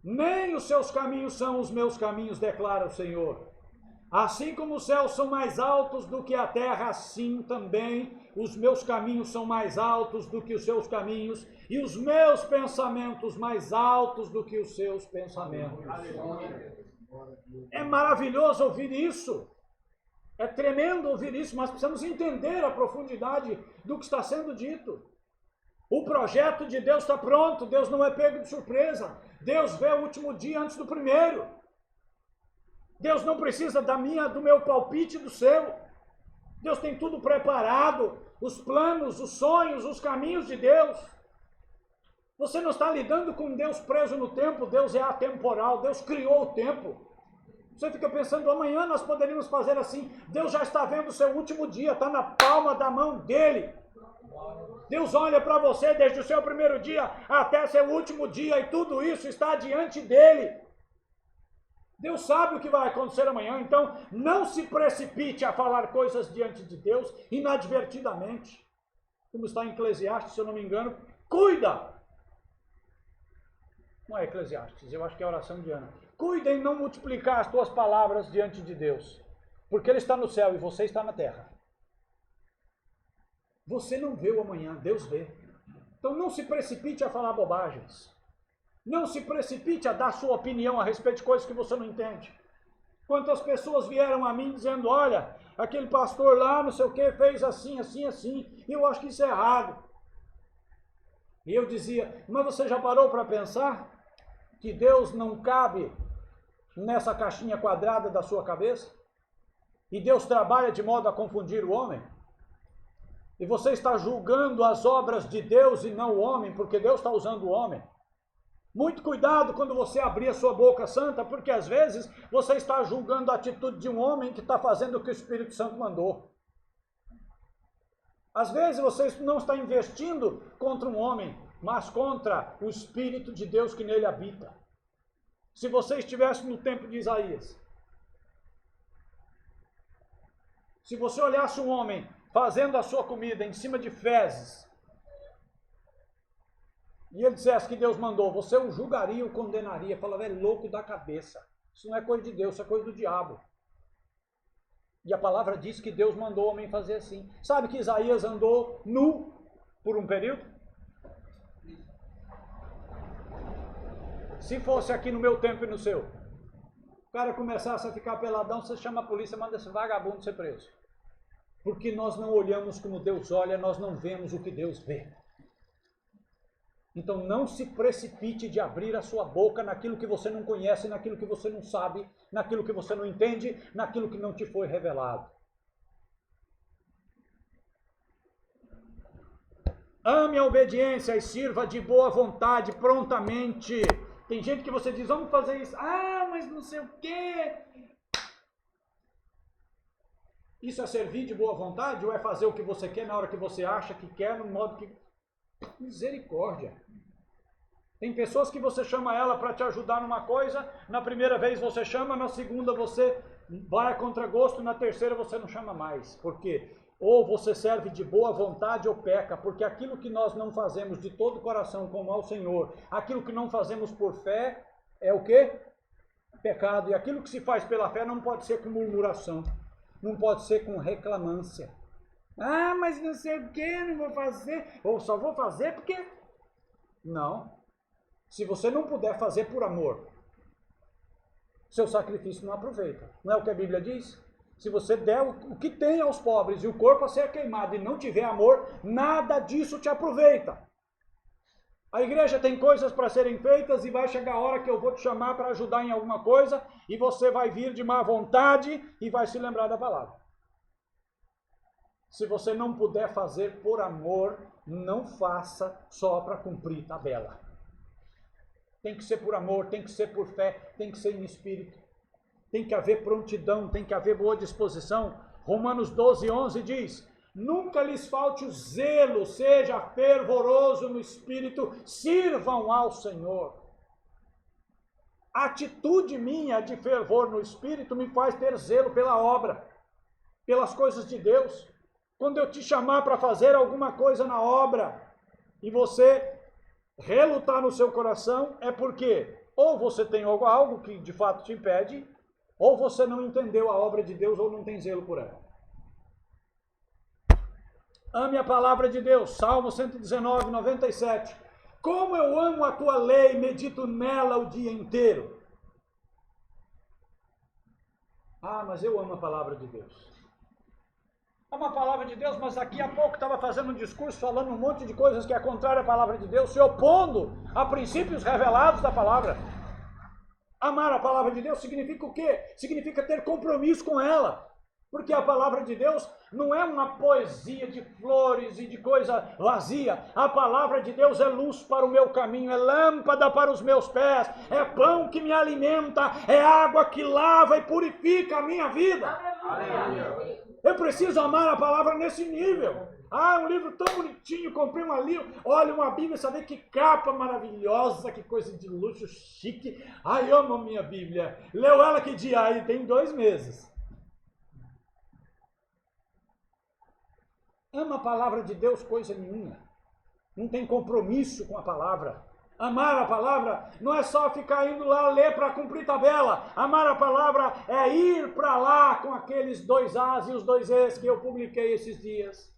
Nem os seus caminhos são os meus caminhos, declara o Senhor. Assim como os céus são mais altos do que a terra, assim também os meus caminhos são mais altos do que os seus caminhos, e os meus pensamentos mais altos do que os seus pensamentos. É maravilhoso ouvir isso. É tremendo ouvir isso, mas precisamos entender a profundidade do que está sendo dito. O projeto de Deus está pronto, Deus não é pego de surpresa. Deus vê o último dia antes do primeiro. Deus não precisa do meu palpite, do seu. Deus tem tudo preparado, os planos, os sonhos, os caminhos de Deus. Você não está lidando com Deus preso no tempo, Deus é atemporal, Deus criou o tempo. Você fica pensando, amanhã nós poderíamos fazer assim. Deus já está vendo o seu último dia, está na palma da mão dele. Deus olha para você desde o seu primeiro dia até seu último dia e tudo isso está diante dele. Deus sabe o que vai acontecer amanhã, então não se precipite a falar coisas diante de Deus inadvertidamente. Como está em Eclesiastes, se eu não me engano, cuida! Não é Eclesiastes, eu acho que é a oração de Ana. Cuida em não multiplicar as tuas palavras diante de Deus, porque Ele está no céu e você está na terra. Você não vê o amanhã, Deus vê. Então não se precipite a falar bobagens. Não se precipite a dar sua opinião a respeito de coisas que você não entende. Quantas pessoas vieram a mim dizendo, olha, aquele pastor lá, não sei o que, fez assim, assim, assim, e eu acho que isso é errado. E eu dizia, mas você já parou para pensar que Deus não cabe nessa caixinha quadrada da sua cabeça? E Deus trabalha de modo a confundir o homem? E você está julgando as obras de Deus e não o homem, porque Deus está usando o homem. Muito cuidado quando você abrir a sua boca santa, porque às vezes você está julgando a atitude de um homem que está fazendo o que o Espírito Santo mandou. Às vezes você não está investindo contra um homem, mas contra o Espírito de Deus que nele habita. Se você estivesse no tempo de Isaías, se você olhasse um homem fazendo a sua comida em cima de fezes, e ele dissesse que Deus mandou, você o julgaria, o condenaria, falava, é louco da cabeça. Isso não é coisa de Deus, isso é coisa do diabo. E a palavra diz que Deus mandou o homem fazer assim. Sabe que Isaías andou nu por um período? Se fosse aqui no meu tempo e no seu, o cara começasse a ficar peladão, você chama a polícia, manda esse vagabundo ser preso. Porque nós não olhamos como Deus olha, nós não vemos o que Deus vê. Então não se precipite de abrir a sua boca naquilo que você não conhece, naquilo que você não sabe, naquilo que você não entende, naquilo que não te foi revelado. Ame a obediência e sirva de boa vontade, prontamente. Tem gente que você diz, vamos fazer isso. Ah, mas não sei o quê. Isso é servir de boa vontade ou é fazer o que você quer na hora que você acha que quer, no modo que... Misericórdia. Tem pessoas que você chama ela para te ajudar numa coisa, na primeira vez você chama, na segunda você vai a contragosto, na terceira você não chama mais. Por quê? Ou você serve de boa vontade ou peca, porque aquilo que nós não fazemos de todo o coração como ao Senhor, aquilo que não fazemos por fé, é o quê? Pecado. E aquilo que se faz pela fé não pode ser com murmuração, não pode ser com reclamância. Ah, mas não sei o que, não vou fazer, ou só vou fazer porque... Não. Se você não puder fazer por amor, seu sacrifício não aproveita. Não é o que a Bíblia diz? Se você der o que tem aos pobres e o corpo a ser queimado e não tiver amor, nada disso te aproveita. A igreja tem coisas para serem feitas e vai chegar a hora que eu vou te chamar para ajudar em alguma coisa e você vai vir de má vontade e vai se lembrar da palavra. Se você não puder fazer por amor, não faça só para cumprir tabela. Tem que ser por amor, tem que ser por fé, tem que ser em espírito. Tem que haver prontidão, tem que haver boa disposição. Romanos 12:11 diz, nunca lhes falte o zelo, seja fervoroso no espírito, sirvam ao Senhor. A atitude minha de fervor no espírito me faz ter zelo pela obra, pelas coisas de Deus. Quando eu te chamar para fazer alguma coisa na obra e você relutar no seu coração, é porque ou você tem algo que de fato te impede, ou você não entendeu a obra de Deus ou não tem zelo por ela. Ame a palavra de Deus, Salmo 119, 97. Como eu amo a tua lei, medito nela o dia inteiro. Ah, mas eu amo a palavra de Deus. Amo a palavra de Deus, mas daqui a pouco estava fazendo um discurso falando um monte de coisas que é contrário à palavra de Deus, se opondo a princípios revelados da palavra. Amar a palavra de Deus significa o quê? Significa ter compromisso com ela. Porque a palavra de Deus não é uma poesia de flores e de coisa vazia. A palavra de Deus é luz para o meu caminho, é lâmpada para os meus pés, é pão que me alimenta, é água que lava e purifica a minha vida. Aleluia. Eu preciso amar a palavra nesse nível. Ah, um livro tão bonitinho, comprei um livro, olha uma Bíblia, sabe que capa maravilhosa, que coisa de luxo, chique. Ai, amo a minha Bíblia. Leu ela que dia? Aí tem 2 meses. Ama a palavra de Deus coisa nenhuma. Não tem compromisso com a palavra. Amar a palavra não é só ficar indo lá ler para cumprir tabela. Amar a palavra é ir para lá com aqueles 2 A's e os 2 E's que eu publiquei esses dias.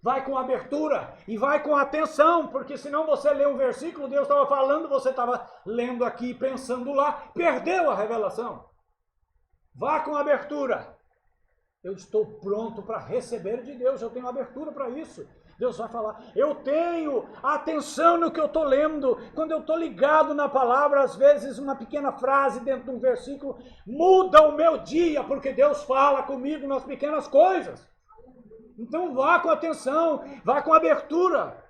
Vai com abertura e vai com atenção, porque senão você lê um versículo, Deus estava falando, você estava lendo aqui, pensando lá, perdeu a revelação. Vá com abertura. Eu estou pronto para receber de Deus, eu tenho abertura para isso. Deus vai falar, eu tenho atenção no que eu estou lendo. Quando eu estou ligado na palavra, às vezes uma pequena frase dentro de um versículo muda o meu dia, porque Deus fala comigo nas pequenas coisas. Então vá com atenção, vá com abertura,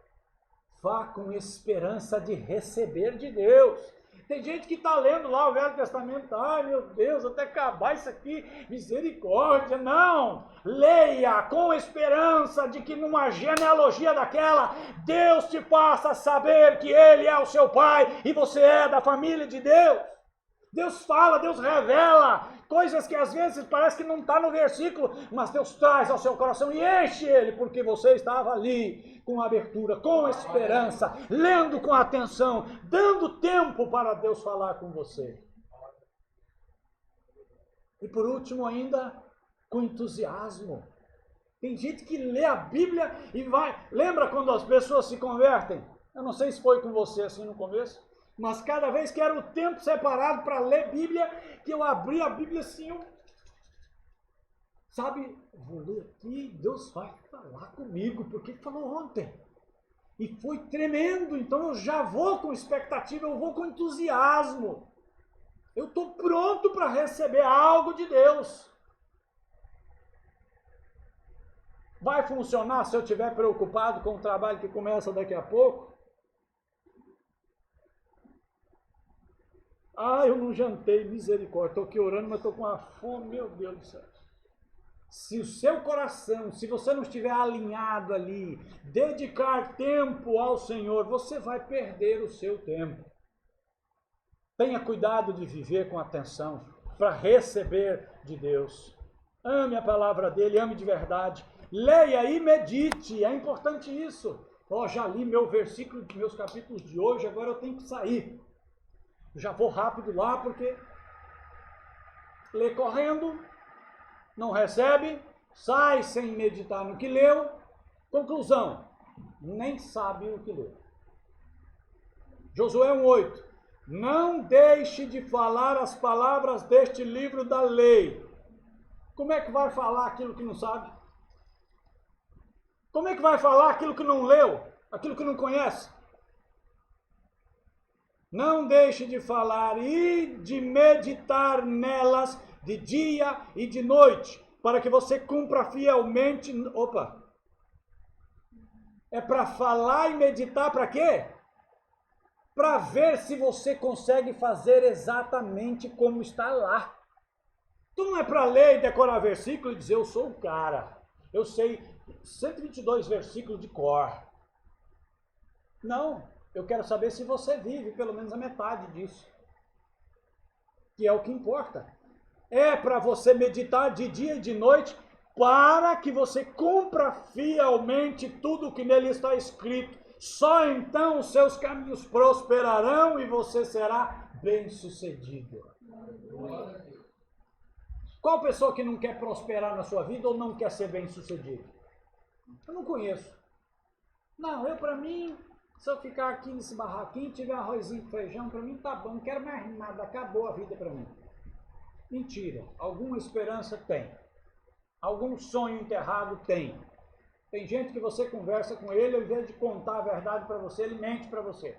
vá com esperança de receber de Deus. Tem gente que está lendo lá o Velho Testamento, ai meu Deus, até acabar isso aqui, misericórdia. Não, leia com esperança de que numa genealogia daquela, Deus te faça saber que Ele é o seu Pai e você é da família de Deus. Deus fala, Deus revela coisas que às vezes parece que não está no versículo, mas Deus traz ao seu coração e enche ele, porque você estava ali com abertura, com esperança, lendo com atenção, dando tempo para Deus falar com você. E por último ainda, com entusiasmo. Tem gente que lê a Bíblia e vai... Lembra quando as pessoas se convertem? Eu não sei se foi com você assim no começo, mas cada vez que era o tempo separado para ler Bíblia, que eu abri a Bíblia assim, sabe, vou ler aqui, Deus vai falar comigo, porque falou ontem. E foi tremendo, então eu já vou com expectativa, eu vou com entusiasmo. Eu estou pronto para receber algo de Deus. Vai funcionar se eu estiver preocupado com o trabalho que começa daqui a pouco? Ah, eu não jantei, misericórdia, estou aqui orando, mas estou com uma fome, meu Deus do céu. Se o seu coração, se você não estiver alinhado ali, dedicar tempo ao Senhor, você vai perder o seu tempo. Tenha cuidado de viver com atenção para receber de Deus. Ame a palavra dele, ame de verdade. Leia e medite, é importante isso. Já li meu versículo, meus capítulos de hoje, agora eu tenho que sair. Já vou rápido lá, porque lê correndo, não recebe, sai sem meditar no que leu. Conclusão, nem sabe o que leu. Josué 1:8. Não deixe de falar as palavras deste livro da lei. Como é que vai falar aquilo que não sabe? Como é que vai falar aquilo que não leu? Aquilo que não conhece? Não deixe de falar e de meditar nelas de dia e de noite, para que você cumpra fielmente. É para falar e meditar para quê? Para ver se você consegue fazer exatamente como está lá. Então não é para ler e decorar versículo e dizer, eu sou o cara, eu sei 122 versículos de cor. Não. Eu quero saber se você vive pelo menos a metade disso. Que é o que importa. É para você meditar de dia e de noite, para que você cumpra fielmente tudo o que nele está escrito. Só então os seus caminhos prosperarão e você será bem-sucedido. Qual pessoa que não quer prosperar na sua vida ou não quer ser bem-sucedido? Eu não conheço. Não, para mim... Se eu ficar aqui nesse barraquinho, tiver arrozinho com feijão, para mim tá bom, não quero mais nada, acabou a vida para mim. Mentira, alguma esperança tem. Algum sonho enterrado tem. Tem gente que você conversa com ele, ao invés de contar a verdade para você, ele mente para você.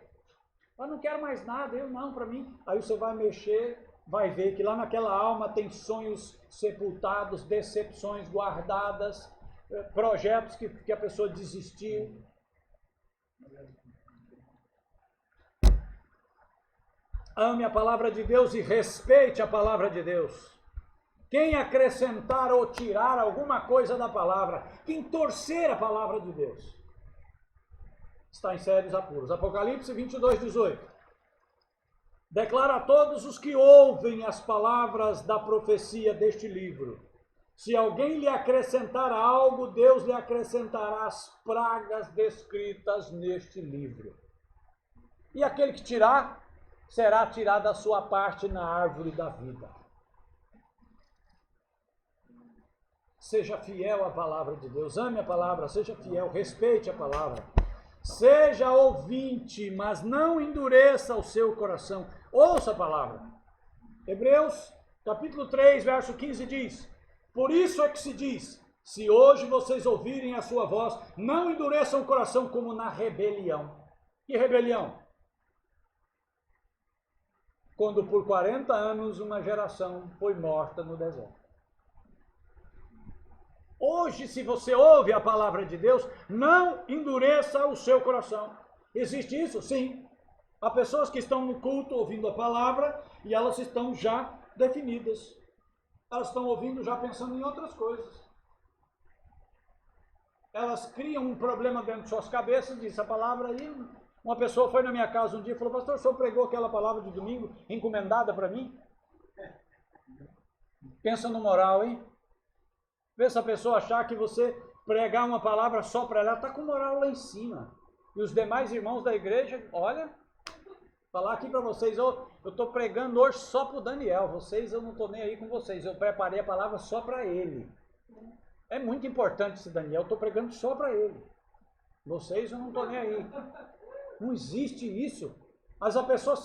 Eu não quero mais nada, eu não, para mim. Aí você vai mexer, vai ver que lá naquela alma tem sonhos sepultados, decepções guardadas, projetos que a pessoa desistiu. Ame a palavra de Deus e respeite a palavra de Deus. Quem acrescentar ou tirar alguma coisa da palavra, quem torcer a palavra de Deus, está em sérios apuros. Apocalipse 22, 18. Declara a todos os que ouvem as palavras da profecia deste livro. Se alguém lhe acrescentar algo, Deus lhe acrescentará as pragas descritas neste livro. E aquele que tirar, será tirado a sua parte na árvore da vida. Seja fiel à palavra de Deus, ame a palavra, seja fiel, respeite a palavra. Seja ouvinte, mas não endureça o seu coração. Ouça a palavra. Hebreus, capítulo 3, verso 15 diz: por isso é que se diz, se hoje vocês ouvirem a sua voz, não endureçam o coração como na rebelião. Que rebelião? Quando por 40 anos uma geração foi morta no deserto. Hoje, se você ouve a palavra de Deus, não endureça o seu coração. Existe isso? Sim. Há pessoas que estão no culto ouvindo a palavra e elas estão já definidas. Elas estão ouvindo já pensando em outras coisas. Elas criam um problema dentro de suas cabeças, diz a palavra aí. Uma pessoa foi na minha casa um dia e falou: pastor, o senhor pregou aquela palavra de domingo encomendada para mim? Pensa no moral, hein? Vê se a pessoa achar que você pregar uma palavra só para ela, está com moral lá em cima. E os demais irmãos da igreja, olha, falar aqui para vocês, eu estou pregando hoje só para o Daniel, vocês, eu não estou nem aí com vocês, eu preparei a palavra só para ele. É muito importante esse Daniel, eu estou pregando só para ele. Vocês, eu não estou nem aí. Não existe isso. Mas a pessoa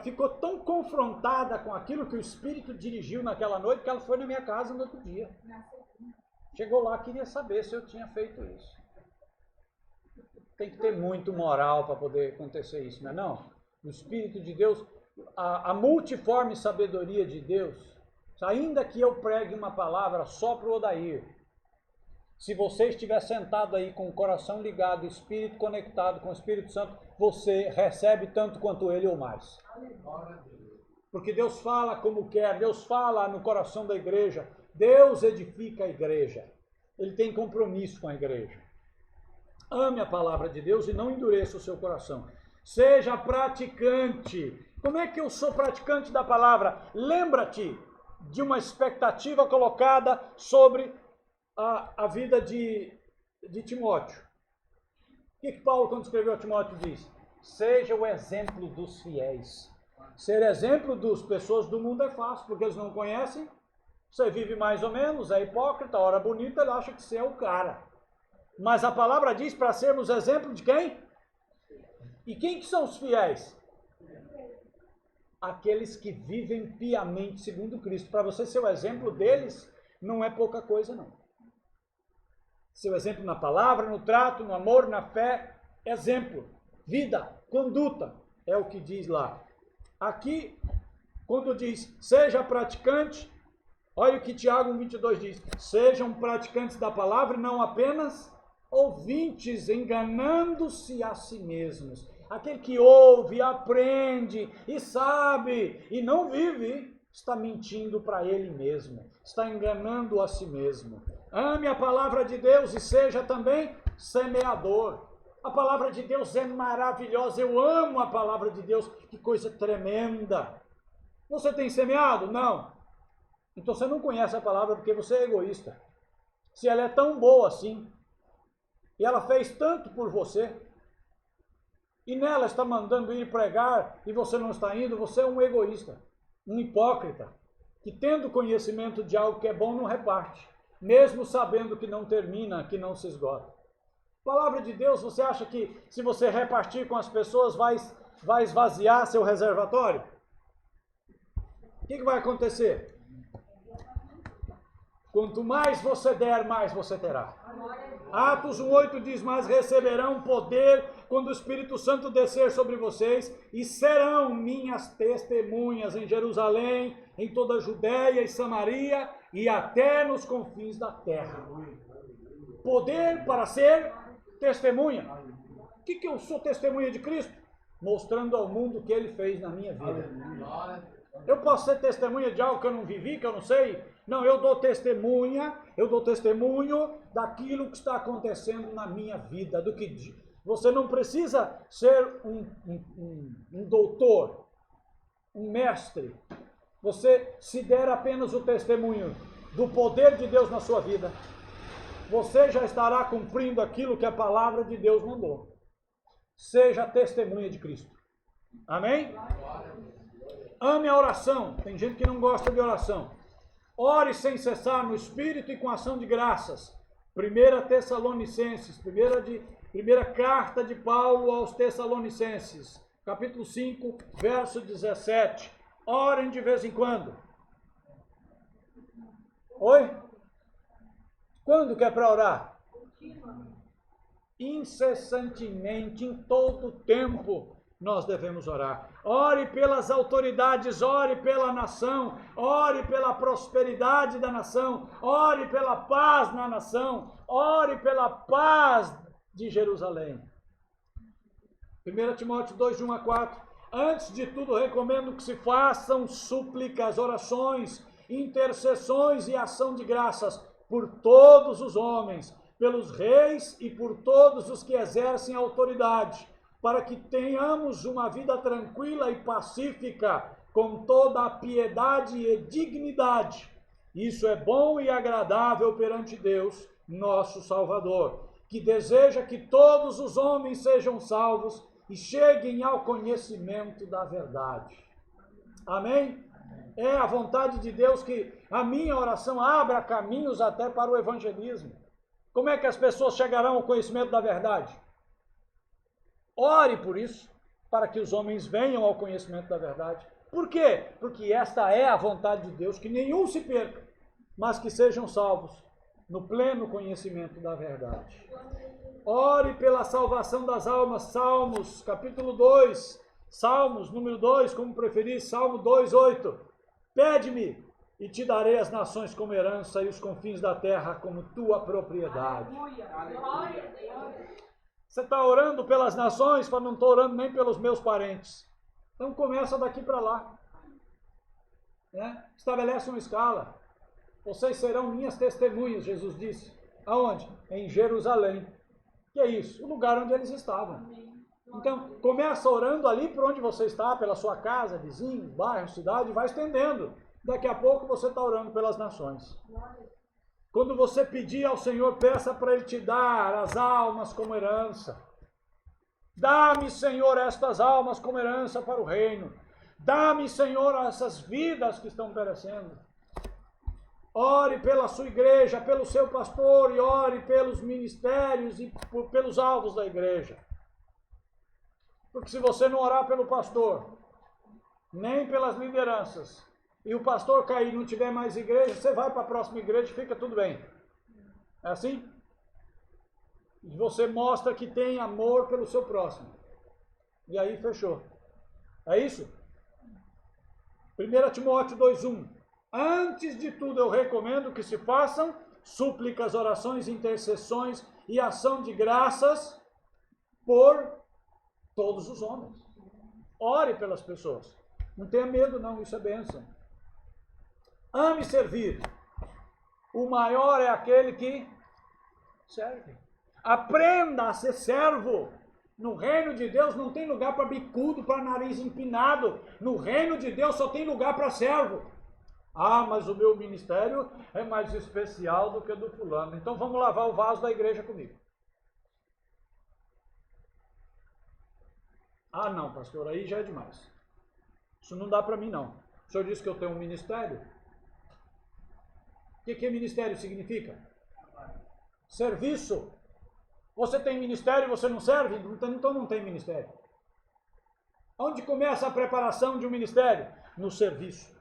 ficou tão confrontada com aquilo que o Espírito dirigiu naquela noite que ela foi na minha casa no outro dia. Chegou lá, queria saber se eu tinha feito isso. Tem que ter muito moral para poder acontecer isso, não é não? O Espírito de Deus, a multiforme sabedoria de Deus, ainda que eu pregue uma palavra só para o Odair, se você estiver sentado aí com o coração ligado, espírito conectado com o Espírito Santo, você recebe tanto quanto ele ou mais. Porque Deus fala como quer, Deus fala no coração da igreja, Deus edifica a igreja, ele tem compromisso com a igreja. Ame a palavra de Deus e não endureça o seu coração. Seja praticante. Como é que eu sou praticante da palavra? Lembra-te de uma expectativa colocada sobre a vida de Timóteo. O que Paulo, quando escreveu a Timóteo, diz? Seja o exemplo dos fiéis. Ser exemplo das pessoas do mundo é fácil, porque eles não conhecem. Você vive mais ou menos, é hipócrita, hora bonita, ele acha que você é o cara. Mas a palavra diz para sermos exemplo de quem? E quem que são os fiéis? Aqueles que vivem piamente segundo Cristo. Para você ser o exemplo deles, não é pouca coisa, não. Seu exemplo na palavra, no trato, no amor, na fé, exemplo, vida, conduta, é o que diz lá. Aqui, quando diz, seja praticante, olha o que Tiago 1,22 diz, sejam praticantes da palavra, não apenas ouvintes, enganando-se a si mesmos. Aquele que ouve, aprende e sabe e não vive, está mentindo para ele mesmo, está enganando a si mesmo. Ame a palavra de Deus e seja também semeador. A palavra de Deus é maravilhosa, eu amo a palavra de Deus, que coisa tremenda. Você tem semeado? Não. Então você não conhece a palavra porque você é egoísta. Se ela é tão boa assim, e ela fez tanto por você, e nela está mandando ir pregar, e você não está indo, você é um egoísta, um hipócrita, que tendo conhecimento de algo que é bom, não reparte, mesmo sabendo que não termina, que não se esgota. Palavra de Deus, você acha que se você repartir com as pessoas, vai esvaziar seu reservatório? O que vai acontecer? Quanto mais você der, mais você terá. Atos 1:8 diz, mas receberão poder quando o Espírito Santo descer sobre vocês e serão minhas testemunhas em Jerusalém, em toda a Judéia e Samaria e até nos confins da terra. Poder para ser testemunha. O que eu sou testemunha de Cristo? Mostrando ao mundo o que Ele fez na minha vida. Eu posso ser testemunha de algo que eu não vivi, que eu não sei? Não, eu dou testemunho daquilo que está acontecendo na minha vida. Você não precisa ser um doutor, um mestre. Você se der apenas o testemunho do poder de Deus na sua vida, você já estará cumprindo aquilo que a palavra de Deus mandou. Seja testemunha de Cristo. Amém? Ame a oração. Tem gente que não gosta de oração. Ore sem cessar no Espírito e com ação de graças. 1 Tessalonicenses, primeira carta de Paulo aos Tessalonicenses, capítulo 5, verso 17. Orem de vez em quando. Oi? Quando que é para orar? Incessantemente, em todo tempo, nós devemos orar. Ore pelas autoridades, ore pela nação, ore pela prosperidade da nação, ore pela paz na nação, ore pela paz de Jerusalém. 1 Timóteo 2, de 1 a 4. Antes de tudo, recomendo que se façam súplicas, orações, intercessões e ação de graças por todos os homens, pelos reis e por todos os que exercem autoridade, para que tenhamos uma vida tranquila e pacífica, com toda a piedade e dignidade. Isso é bom e agradável perante Deus, nosso Salvador, que deseja que todos os homens sejam salvos e cheguem ao conhecimento da verdade. Amém? É a vontade de Deus que a minha oração abra caminhos até para o evangelismo. Como é que as pessoas chegarão ao conhecimento da verdade? Ore por isso, para que os homens venham ao conhecimento da verdade. Por quê? Porque esta é a vontade de Deus, que nenhum se perca, mas que sejam salvos no pleno conhecimento da verdade. Ore pela salvação das almas. Salmos, capítulo 2, Salmos, número 2, como preferir, Salmo 2:8. Pede-me e te darei as nações como herança e os confins da terra como tua propriedade. Você está orando pelas nações, mas não estou orando nem pelos meus parentes. Então começa daqui para lá. Estabelece uma escala. Vocês serão minhas testemunhas, Jesus disse. Aonde? Em Jerusalém. Que é isso? O lugar onde eles estavam. Então, começa orando ali por onde você está, pela sua casa, vizinho, bairro, cidade, vai estendendo. Daqui a pouco você está orando pelas nações. Quando você pedir ao Senhor, peça para Ele te dar as almas como herança. Dá-me, Senhor, estas almas como herança para o reino. Dá-me, Senhor, essas vidas que estão perecendo. Ore pela sua igreja, pelo seu pastor, e ore pelos ministérios e pelos alvos da igreja. Porque se você não orar pelo pastor, nem pelas lideranças, e o pastor cair e não tiver mais igreja, você vai para a próxima igreja e fica tudo bem. É assim? E você mostra que tem amor pelo seu próximo. E aí fechou. É isso? 1 Timóteo 2:1. Antes de tudo, eu recomendo que se façam súplicas, orações, intercessões e ação de graças por todos os homens. Ore pelas pessoas. Não tenha medo, não, isso é bênção. Ame servir. O maior é aquele que serve. Aprenda a ser servo. No reino de Deus não tem lugar para bicudo, para nariz empinado. No reino de Deus só tem lugar para servo. Ah, mas o meu ministério é mais especial do que o do fulano. Então vamos lavar o vaso da igreja comigo. Ah, não, pastor, aí já é demais. Isso não dá para mim, não. O senhor disse que eu tenho um ministério? O que ministério significa? Serviço. Você tem ministério e você não serve? Então não tem ministério. Onde começa a preparação de um ministério? No serviço.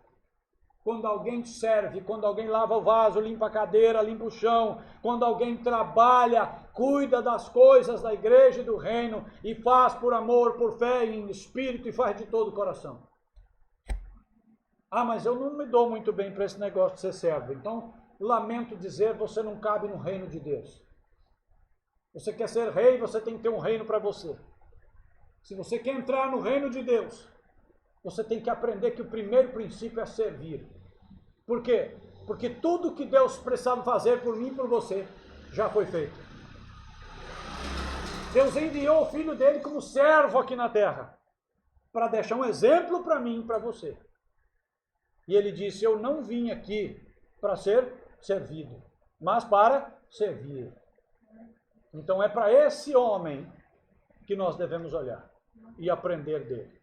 quando alguém serve, quando alguém lava o vaso, limpa a cadeira, limpa o chão, quando alguém trabalha, cuida das coisas da igreja e do reino e faz por amor, por fé e em espírito e faz de todo o coração. Ah, mas eu não me dou muito bem para esse negócio de ser servo. Então, lamento dizer, você não cabe no reino de Deus. Você quer ser rei, você tem que ter um reino para você. Se você quer entrar no reino de Deus, você tem que aprender que o primeiro princípio é servir. Por quê? Porque tudo que Deus precisava fazer por mim e por você, já foi feito. Deus enviou o Filho dele como servo aqui na terra, para deixar um exemplo para mim e para você. E ele disse, eu não vim aqui para ser servido, mas para servir. Então é para esse homem que nós devemos olhar e aprender dele.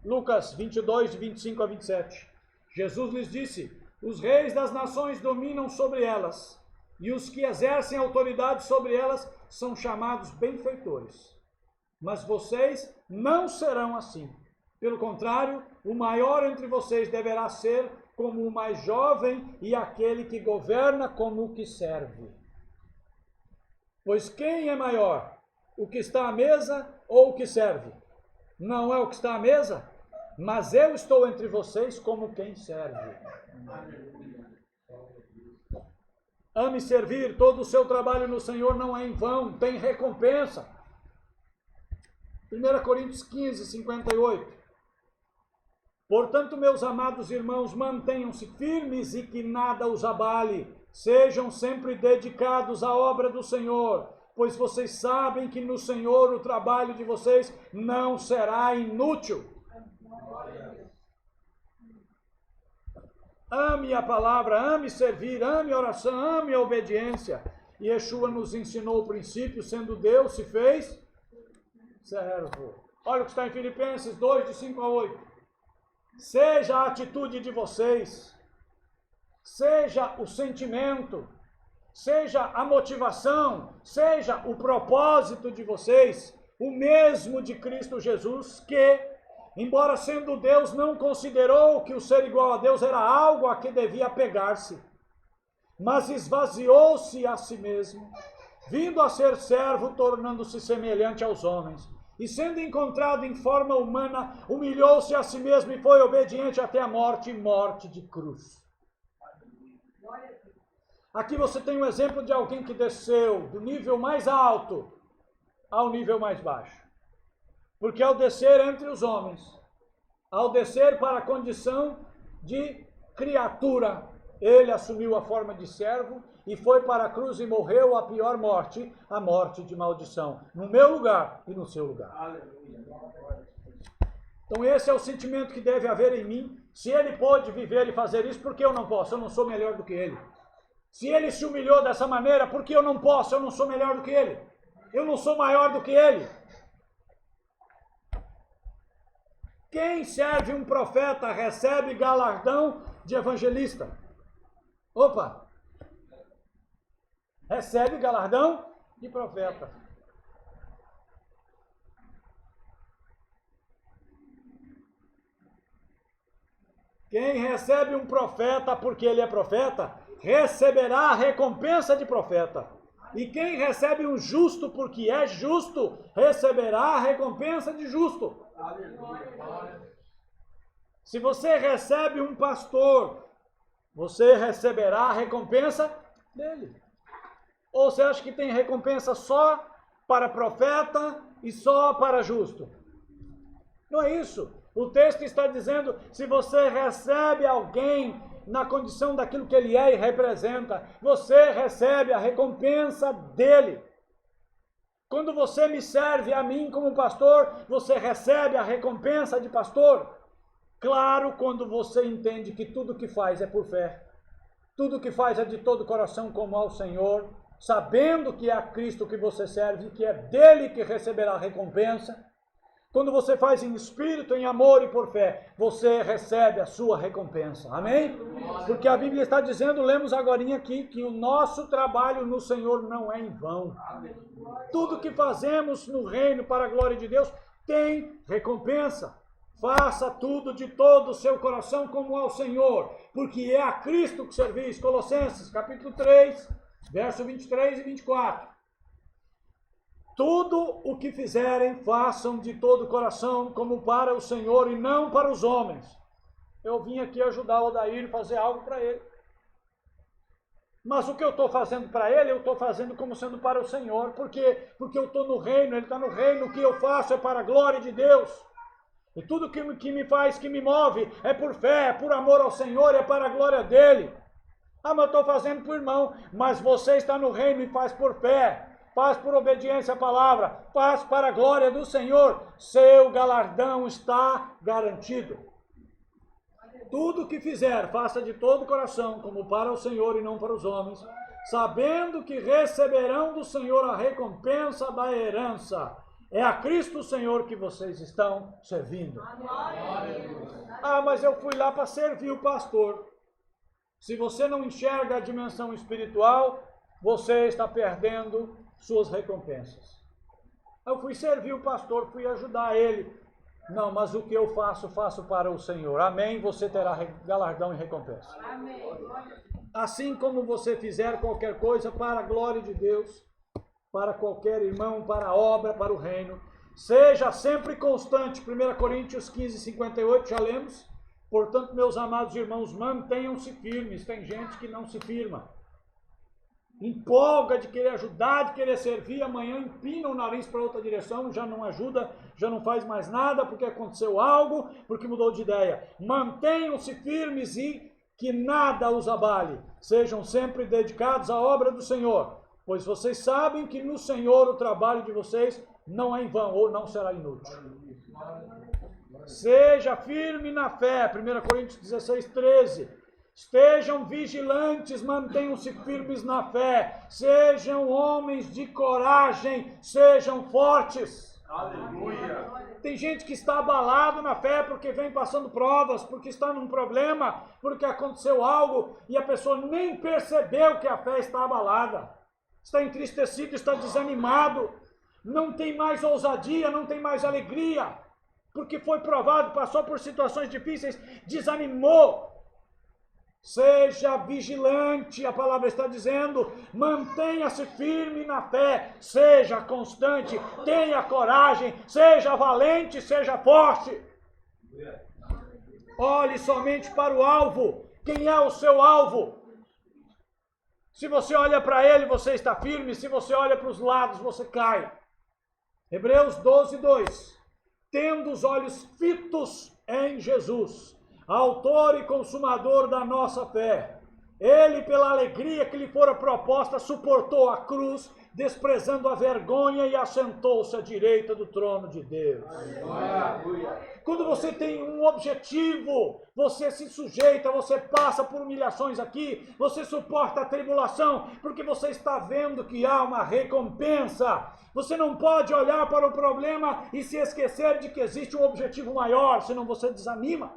Lucas 22, de 25 a 27. Jesus lhes disse, os reis das nações dominam sobre elas, e os que exercem autoridade sobre elas são chamados benfeitores. Mas vocês não serão assim. Pelo contrário, o maior entre vocês deverá ser como o mais jovem e aquele que governa como o que serve. Pois quem é maior, o que está à mesa ou o que serve? Não é o que está à mesa, mas eu estou entre vocês como quem serve. Ame servir, todo o seu trabalho no Senhor não é em vão, tem recompensa. 1 Coríntios 15, 58. Portanto, meus amados irmãos, mantenham-se firmes e que nada os abale. Sejam sempre dedicados à obra do Senhor, pois vocês sabem que no Senhor o trabalho de vocês não será inútil. Ame a palavra, ame servir, ame a oração, ame a obediência. E Yeshua nos ensinou o princípio, sendo Deus, se fez servo. Olha o que está em Filipenses 2, de 5 a 8. Seja a atitude de vocês, seja o sentimento, seja a motivação, seja o propósito de vocês, o mesmo de Cristo Jesus, que, embora sendo Deus, não considerou que o ser igual a Deus era algo a que devia apegar-se, mas esvaziou-se a si mesmo, vindo a ser servo, tornando-se semelhante aos homens. E sendo encontrado em forma humana, humilhou-se a si mesmo e foi obediente até a morte, morte de cruz. Aqui você tem um exemplo de alguém que desceu do nível mais alto ao nível mais baixo. Porque ao descer entre os homens, ao descer para a condição de criatura, ele assumiu a forma de servo e foi para a cruz e morreu a pior morte, a morte de maldição, no meu lugar e no seu lugar. Então esse é o sentimento que deve haver em mim. Se ele pôde viver e fazer isso, por que eu não posso? Eu não sou melhor do que ele. Se ele se humilhou dessa maneira, por que eu não posso? Eu não sou melhor do que ele. Eu não sou maior do que ele. Quem serve um profeta recebe galardão de evangelista. Opa! Recebe galardão de profeta. Quem recebe um profeta porque ele é profeta, receberá a recompensa de profeta. E quem recebe um justo porque é justo, receberá a recompensa de justo. Se você recebe um pastor, você receberá a recompensa dele. Ou você acha que tem recompensa só para profeta e só para justo? Não é isso. O texto está dizendo, se você recebe alguém na condição daquilo que ele é e representa, você recebe a recompensa dele. Quando você me serve a mim como pastor, você recebe a recompensa de pastor. Claro, quando você entende que tudo que faz é por fé, tudo que faz é de todo o coração como ao Senhor, sabendo que é a Cristo que você serve, que é dele que receberá a recompensa. Quando você faz em espírito, em amor e por fé, você recebe a sua recompensa. Amém? Porque a Bíblia está dizendo, lemos agora aqui, que o nosso trabalho no Senhor não é em vão. Tudo que fazemos no reino para a glória de Deus tem recompensa. Faça tudo de todo o seu coração como ao Senhor, porque é a Cristo que servis. Colossenses, capítulo 3, verso 23 e 24. Tudo o que fizerem, façam de todo o coração, como para o Senhor e não para os homens. Eu vim aqui ajudar o Odair a fazer algo para ele. Mas o que eu estou fazendo para ele, eu estou fazendo como sendo para o Senhor. Por quê? Porque eu estou no reino, ele está no reino, o que eu faço é para a glória de Deus. E tudo que me faz, que me move, é por fé, é por amor ao Senhor, é para a glória dele. Ah, mas eu estou fazendo para o irmão. Mas você está no reino e faz por fé, faz por obediência à palavra, faz para a glória do Senhor. Seu galardão está garantido. Tudo que fizer, faça de todo o coração, como para o Senhor e não para os homens, sabendo que receberão do Senhor a recompensa da herança. É a Cristo o Senhor que vocês estão servindo. Ah, mas eu fui lá para servir o pastor. Se você não enxerga a dimensão espiritual, você está perdendo suas recompensas. Eu fui servir o pastor, fui ajudar ele. Não, mas o que eu faço, faço para o Senhor. Amém? Você terá galardão e recompensa. Amém. Assim como você fizer qualquer coisa para a glória de Deus, para qualquer irmão, para a obra, para o reino, seja sempre constante. 1 Coríntios 15, 58, já lemos. Portanto, meus amados irmãos, mantenham-se firmes. Tem gente que não se firma. Empolga de querer ajudar, de querer servir, amanhã empina o nariz para outra direção, já não ajuda, já não faz mais nada, porque aconteceu algo, porque mudou de ideia. Mantenham-se firmes e que nada os abale. Sejam sempre dedicados à obra do Senhor, pois vocês sabem que no Senhor o trabalho de vocês não é em vão ou não será inútil. Seja firme na fé, 1 Coríntios 16, 13. Estejam vigilantes, mantenham-se firmes na fé, sejam homens de coragem, sejam fortes. Aleluia. Tem gente que está abalado na fé porque vem passando provas, porque está num problema, porque aconteceu algo e a pessoa nem percebeu que a fé está abalada. Está entristecido, está desanimado, não tem mais ousadia, não tem mais alegria, porque foi provado, passou por situações difíceis, desanimou. Seja vigilante, a palavra está dizendo, mantenha-se firme na fé, seja constante, tenha coragem, seja valente, seja forte. Olhe somente para o alvo. Quem é o seu alvo? Se você olha para ele, você está firme, se você olha para os lados, você cai. Hebreus 12, 2. Tendo os olhos fitos em Jesus, autor e consumador da nossa fé. Ele, pela alegria que lhe fora proposta, suportou a cruz, desprezando a vergonha e assentou-se à direita do trono de Deus. Quando você tem um objetivo, você se sujeita, você passa por humilhações aqui, você suporta a tribulação, porque você está vendo que há uma recompensa. Você não pode olhar para o problema e se esquecer de que existe um objetivo maior, senão você desanima.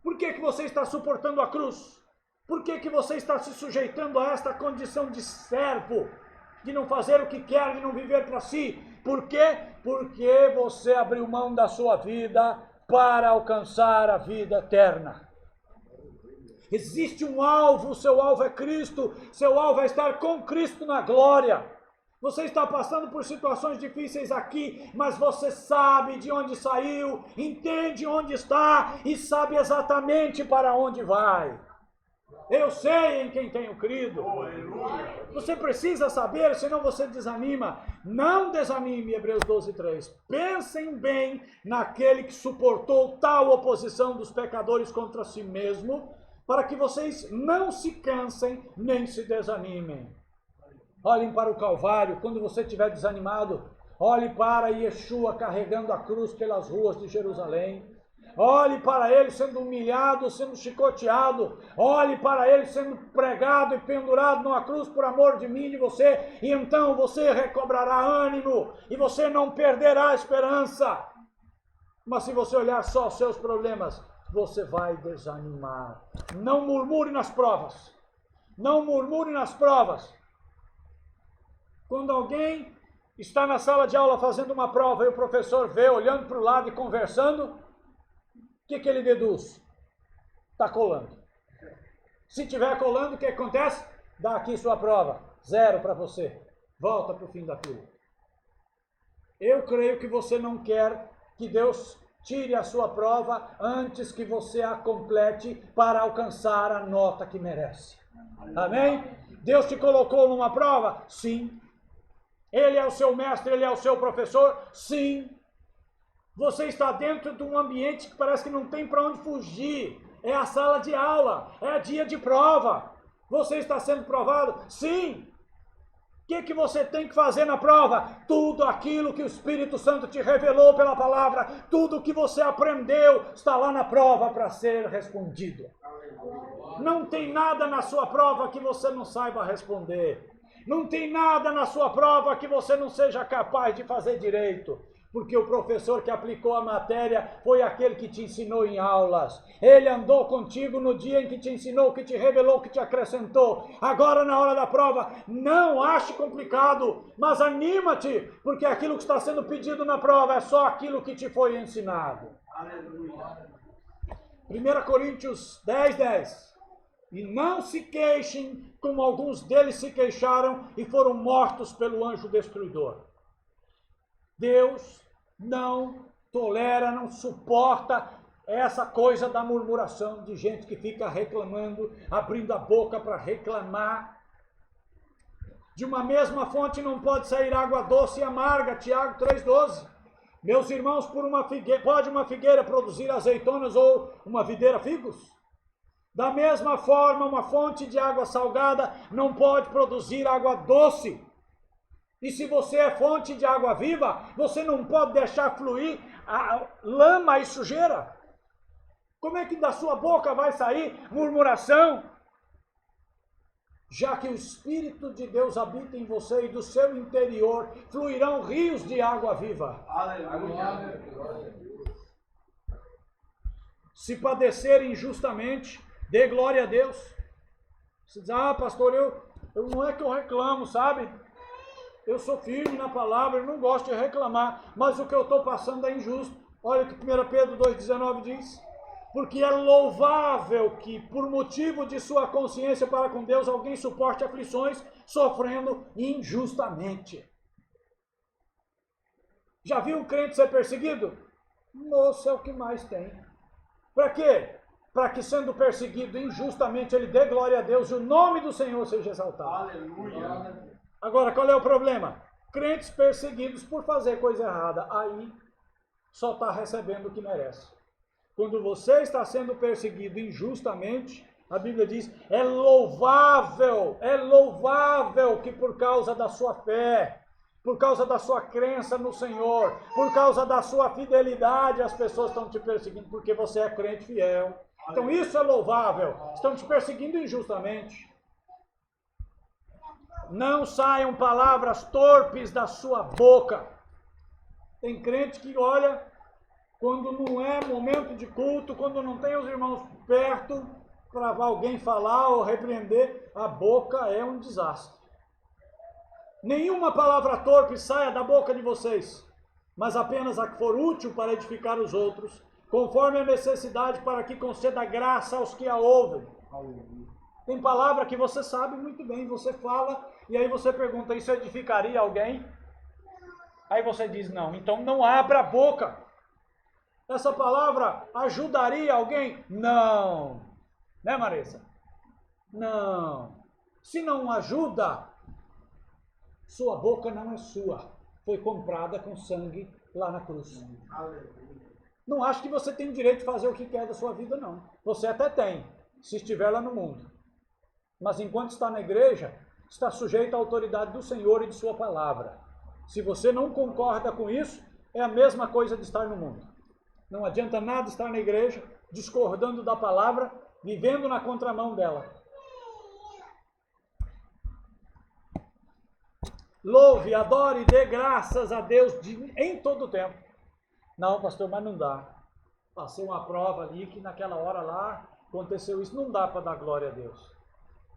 Por que você está suportando a cruz? Por que você está se sujeitando a esta condição de servo, de não fazer o que quer, de não viver para si? Por quê? Porque você abriu mão da sua vida para alcançar a vida eterna. Existe um alvo, o seu alvo é Cristo, seu alvo é estar com Cristo na glória. Você está passando por situações difíceis aqui, mas você sabe de onde saiu, entende onde está e sabe exatamente para onde vai. Eu sei em quem tenho crido. Você precisa saber, senão você desanima. Não desanime, Hebreus 12, 3. Pensem bem naquele que suportou tal oposição dos pecadores contra si mesmo, para que vocês não se cansem nem se desanimem. Olhem para o Calvário, quando você estiver desanimado, olhe para Yeshua carregando a cruz pelas ruas de Jerusalém. Olhe para ele sendo humilhado, sendo chicoteado. Olhe para ele sendo pregado e pendurado numa cruz por amor de mim e de você. E então você recobrará ânimo e você não perderá a esperança. Mas se você olhar só os seus problemas, você vai desanimar. Não murmure nas provas. Não murmure nas provas. Quando alguém Está na sala de aula fazendo uma prova e o professor vê, olhando para o lado e conversando, o que ele deduz? Está colando. Se estiver colando, o que acontece? Dá aqui sua prova. 0 para você. Volta para o fim da fila. Eu creio que você não quer que Deus tire a sua prova antes que você a complete para alcançar a nota que merece. Amém? Deus te colocou numa prova? Sim. Ele é o seu mestre, ele é o seu professor? Sim. Você está dentro de um ambiente que parece que não tem para onde fugir. É a sala de aula, é dia de prova. Você está sendo provado? Sim. O que você tem que fazer na prova? Tudo aquilo que o Espírito Santo te revelou pela palavra, tudo que você aprendeu está lá na prova para ser respondido. Não tem nada na sua prova que você não saiba responder. Não tem nada na sua prova que você não seja capaz de fazer direito. Porque o professor que aplicou a matéria foi aquele que te ensinou em aulas. Ele andou contigo no dia em que te ensinou, que te revelou, que te acrescentou. Agora, na hora da prova, não ache complicado, mas anima-te, porque aquilo que está sendo pedido na prova é só aquilo que te foi ensinado. Aleluia. 1 Coríntios 10:10. E não se queixem, como alguns deles se queixaram e foram mortos pelo anjo destruidor. Deus não tolera, não suporta essa coisa da murmuração de gente que fica reclamando, abrindo a boca para reclamar. De uma mesma fonte não pode sair água doce e amarga, Tiago 3,12. Meus irmãos, pode uma figueira produzir azeitonas ou uma videira figos? Da mesma forma, uma fonte de água salgada não pode produzir água doce. E se você é fonte de água viva, você não pode deixar fluir a lama e sujeira. Como é que da sua boca vai sair murmuração? Já que o Espírito de Deus habita em você e do seu interior fluirão rios de água viva. Aleluia. Se padecer injustamente, dê glória a Deus. Você diz, pastor, eu não é que eu reclamo, sabe? Eu sou firme na palavra, eu não gosto de reclamar, mas o que eu estou passando é injusto. Olha o que 1 Pedro 2,19 diz. Porque é louvável que, por motivo de sua consciência para com Deus, alguém suporte aflições, sofrendo injustamente. Já viu um crente ser perseguido? Nossa, é o que mais tem. Para quê? Para que, sendo perseguido injustamente, ele dê glória a Deus e o nome do Senhor seja exaltado. Aleluia. Agora, qual é o problema? Crentes perseguidos por fazer coisa errada. Aí, só está recebendo o que merece. Quando você está sendo perseguido injustamente, a Bíblia diz, é louvável que por causa da sua fé, por causa da sua crença no Senhor, por causa da sua fidelidade, as pessoas estão te perseguindo porque você é crente fiel. Então isso é louvável. Estão te perseguindo injustamente. Não saiam palavras torpes da sua boca. Tem crente que olha, quando não é momento de culto, quando não tem os irmãos perto, para alguém falar ou repreender, a boca é um desastre. Nenhuma palavra torpe saia da boca de vocês, mas apenas a que for útil para edificar os outros, conforme a necessidade, para que conceda graça aos que a ouvem. Tem palavra que você sabe muito bem, você fala, e aí você pergunta, isso edificaria alguém? Aí você diz, não, então não abra a boca. Essa palavra ajudaria alguém? Não. Né, Marissa? Não. Se não ajuda, sua boca não é sua. Foi comprada com sangue lá na cruz. Não acho que você tem o direito de fazer o que quer da sua vida, não. Você até tem, se estiver lá no mundo. Mas enquanto está na igreja, está sujeito à autoridade do Senhor e de sua palavra. Se você não concorda com isso, é a mesma coisa de estar no mundo. Não adianta nada estar na igreja, discordando da palavra, vivendo na contramão dela. Louve, adore, dê graças a Deus em todo o tempo. Não, pastor, mas não dá. Passei uma prova ali que naquela hora lá aconteceu isso. Não dá para dar glória a Deus.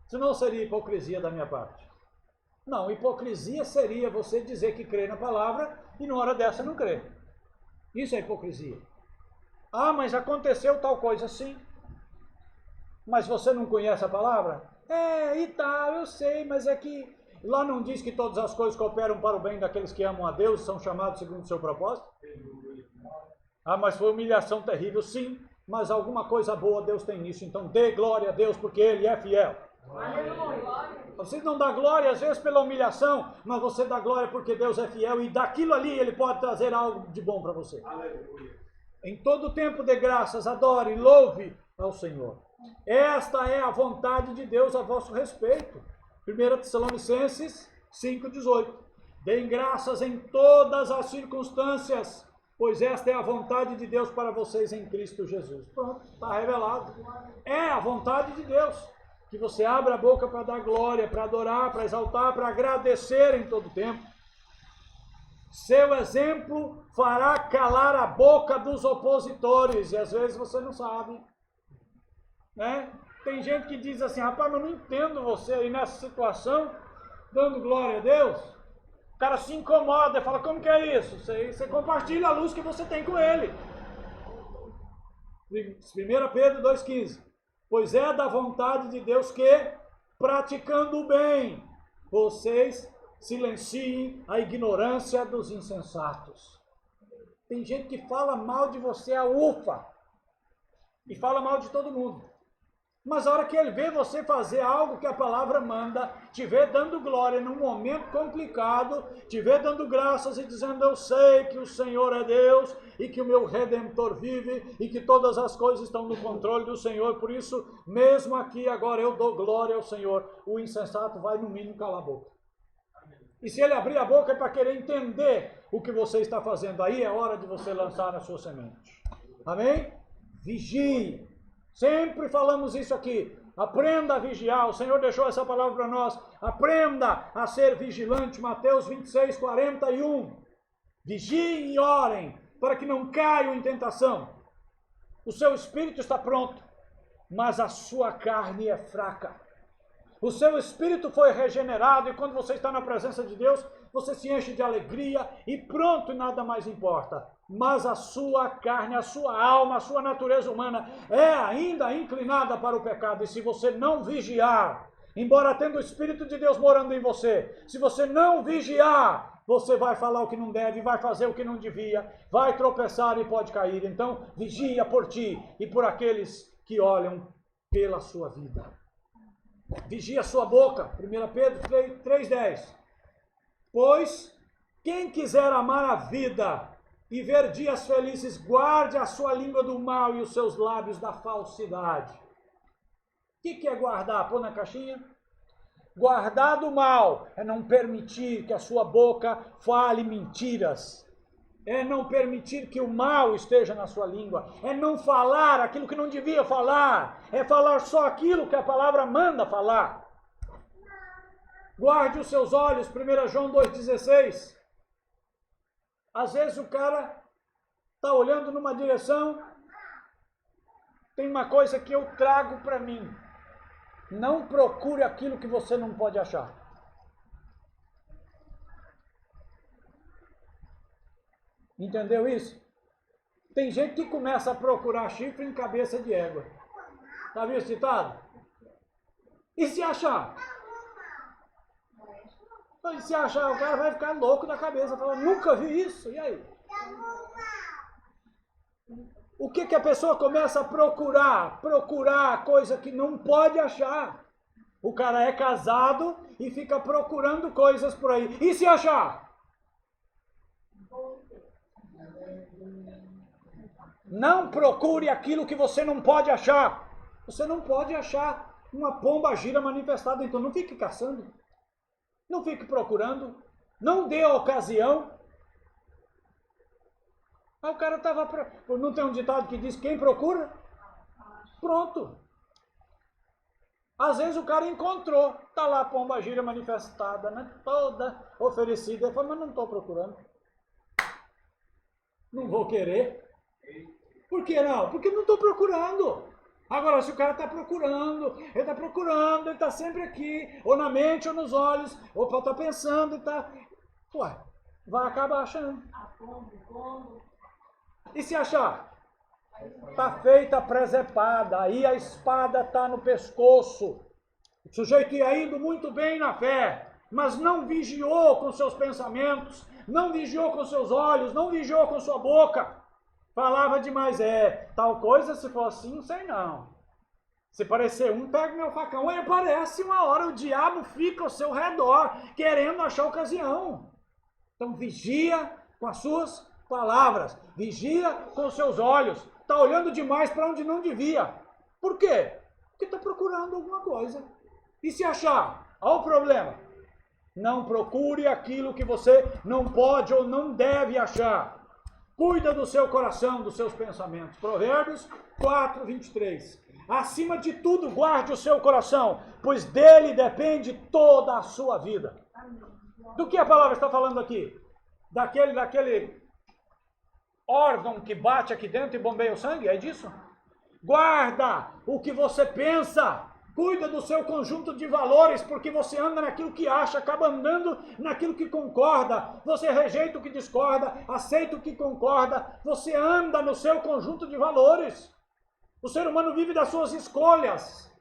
Senão seria hipocrisia da minha parte. Não, hipocrisia seria você dizer que crê na palavra e numa hora dessa não crê. Isso é hipocrisia. Ah, mas aconteceu tal coisa, sim. Mas você não conhece a palavra? E tal, eu sei, mas é que lá não diz que todas as coisas cooperam para o bem daqueles que amam a Deus e são chamados segundo o seu propósito? Ah, mas foi humilhação terrível, sim, mas alguma coisa boa Deus tem nisso, então dê glória a Deus porque Ele é fiel. Você não dá glória às vezes pela humilhação, mas você dá glória porque Deus é fiel e daquilo ali Ele pode trazer algo de bom para você. Em todo tempo dê graças, adore, louve ao Senhor. Esta é a vontade de Deus a vosso respeito. 1 Tessalonicenses 5,18. Deem graças em todas as circunstâncias, pois esta é a vontade de Deus para vocês em Cristo Jesus. Pronto, está revelado. É a vontade de Deus que você abra a boca para dar glória, para adorar, para exaltar, para agradecer em todo tempo. Seu exemplo fará calar a boca dos opositores, e às vezes você não sabe. Né? Tem gente que diz assim, rapaz, mas eu não entendo você aí nessa situação, dando glória a Deus. O cara se incomoda e fala, como que é isso? Você compartilha a luz que você tem com ele. 1 Pedro 2,15. Pois é da vontade de Deus que, praticando o bem, vocês silenciem a ignorância dos insensatos. Tem gente que fala mal de você a ufa, e fala mal de todo mundo. Mas a hora que ele vê você fazer algo que a palavra manda, te vê dando glória num momento complicado, te vê dando graças e dizendo, eu sei que o Senhor é Deus e que o meu Redentor vive e que todas as coisas estão no controle do Senhor, por isso, mesmo aqui agora eu dou glória ao Senhor. O insensato vai no mínimo calar a boca. E se ele abrir a boca é para querer entender o que você está fazendo, aí é hora de você lançar a sua semente. Amém? Vigie. Sempre falamos isso aqui. Aprenda a vigiar. O Senhor deixou essa palavra para nós. Aprenda a ser vigilante. Mateus 26, 41. Vigiem e orem para que não caiam em tentação. O seu espírito está pronto, mas a sua carne é fraca. O seu espírito foi regenerado e quando você está na presença de Deus, você se enche de alegria e pronto, nada mais importa. Mas a sua carne, a sua alma, a sua natureza humana é ainda inclinada para o pecado. E se você não vigiar, embora tendo o Espírito de Deus morando em você, se você não vigiar, você vai falar o que não deve, vai fazer o que não devia, vai tropeçar e pode cair. Então, vigia por ti e por aqueles que olham pela sua vida. Vigia a sua boca, 1 Pedro 3,10. Pois quem quiser amar a vida e ver dias felizes, guarde a sua língua do mal e os seus lábios da falsidade. O que é guardar? Pôr na caixinha? Guardar do mal é não permitir que a sua boca fale mentiras. É não permitir que o mal esteja na sua língua. É não falar aquilo que não devia falar. É falar só aquilo que a palavra manda falar. Guarde os seus olhos, 1 João 2,16. Às vezes o cara está olhando numa direção. Tem uma coisa que eu trago para mim. Não procure aquilo que você não pode achar. Entendeu isso? Tem gente que começa a procurar chifre em cabeça de égua. Já viu esse ditado? E se achar? E se achar, o cara vai ficar louco da cabeça, falar, nunca vi isso, e aí? O que a pessoa começa a procurar? Procurar coisa que não pode achar. O cara é casado e fica procurando coisas por aí. E se achar? Não procure aquilo que você não pode achar. Você não pode achar uma pomba gira manifestada, então não fique caçando. Não fique procurando. Não dê a ocasião. Aí o cara estava... Não tem um ditado que diz quem procura? Pronto. Às vezes o cara encontrou. Está lá a pomba gira manifestada, né? Toda oferecida. Ele fala, mas não estou procurando. Não vou querer. Por que não? Porque não estou procurando. Agora, se o cara está procurando, ele está sempre aqui, ou na mente, ou nos olhos, ou está pensando, ué, vai acabar achando. E se achar? Está feita a presepada, aí a espada está no pescoço. O sujeito ia indo muito bem na fé, mas não vigiou com seus pensamentos, não vigiou com seus olhos, não vigiou com sua boca. Falava demais, tal coisa, se for assim, não sei não. Se parecer pega meu facão. Aí aparece uma hora, o diabo fica ao seu redor, querendo achar ocasião. Então vigia com as suas palavras, vigia com os seus olhos. Está olhando demais para onde não devia. Por quê? Porque está procurando alguma coisa. E se achar? Olha o problema. Não procure aquilo que você não pode ou não deve achar. Cuida do seu coração, dos seus pensamentos. Provérbios 4, 23. Acima de tudo, guarde o seu coração, pois dele depende toda a sua vida. Do que a palavra está falando aqui? Daquele órgão que bate aqui dentro e bombeia o sangue? É disso? Guarda o que você pensa. Cuida do seu conjunto de valores, porque você anda naquilo que acha, acaba andando naquilo que concorda. Você rejeita o que discorda, aceita o que concorda. Você anda no seu conjunto de valores. O ser humano vive das suas escolhas.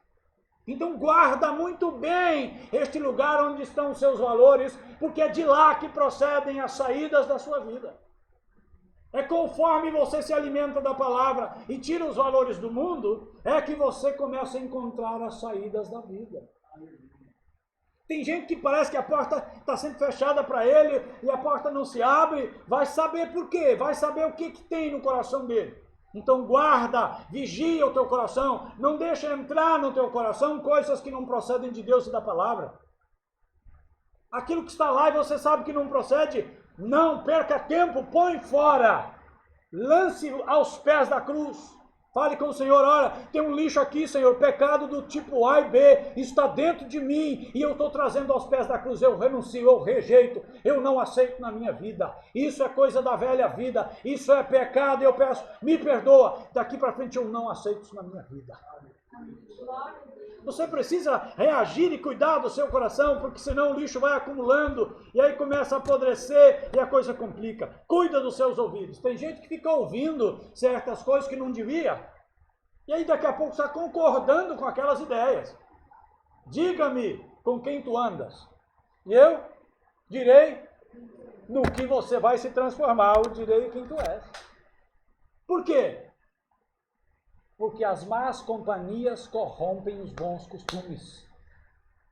Então guarda muito bem este lugar onde estão os seus valores, porque é de lá que procedem as saídas da sua vida. É conforme você se alimenta da palavra e tira os valores do mundo, é que você começa a encontrar as saídas da vida. Tem gente que parece que a porta está sempre fechada para ele e a porta não se abre. Vai saber por quê, vai saber o que tem no coração dele. Então guarda, vigia o teu coração, não deixa entrar no teu coração coisas que não procedem de Deus e da palavra. Aquilo que está lá e você sabe que não procede, não perca tempo, põe fora. Lance aos pés da cruz. Fale com o Senhor, olha, tem um lixo aqui, Senhor, pecado do tipo A e B, está dentro de mim e eu estou trazendo aos pés da cruz, eu renuncio, eu rejeito, eu não aceito na minha vida. Isso é coisa da velha vida, isso é pecado, eu peço, me perdoa, daqui para frente eu não aceito isso na minha vida. Você precisa reagir e cuidar do seu coração, porque senão o lixo vai acumulando e aí começa a apodrecer e a coisa complica. Cuida dos seus ouvidos. Tem gente que fica ouvindo certas coisas que não devia e aí daqui a pouco está concordando com aquelas ideias. Diga-me com quem tu andas e eu direi no que você vai se transformar, eu direi quem tu és. Por quê? Porque as más companhias corrompem os bons costumes.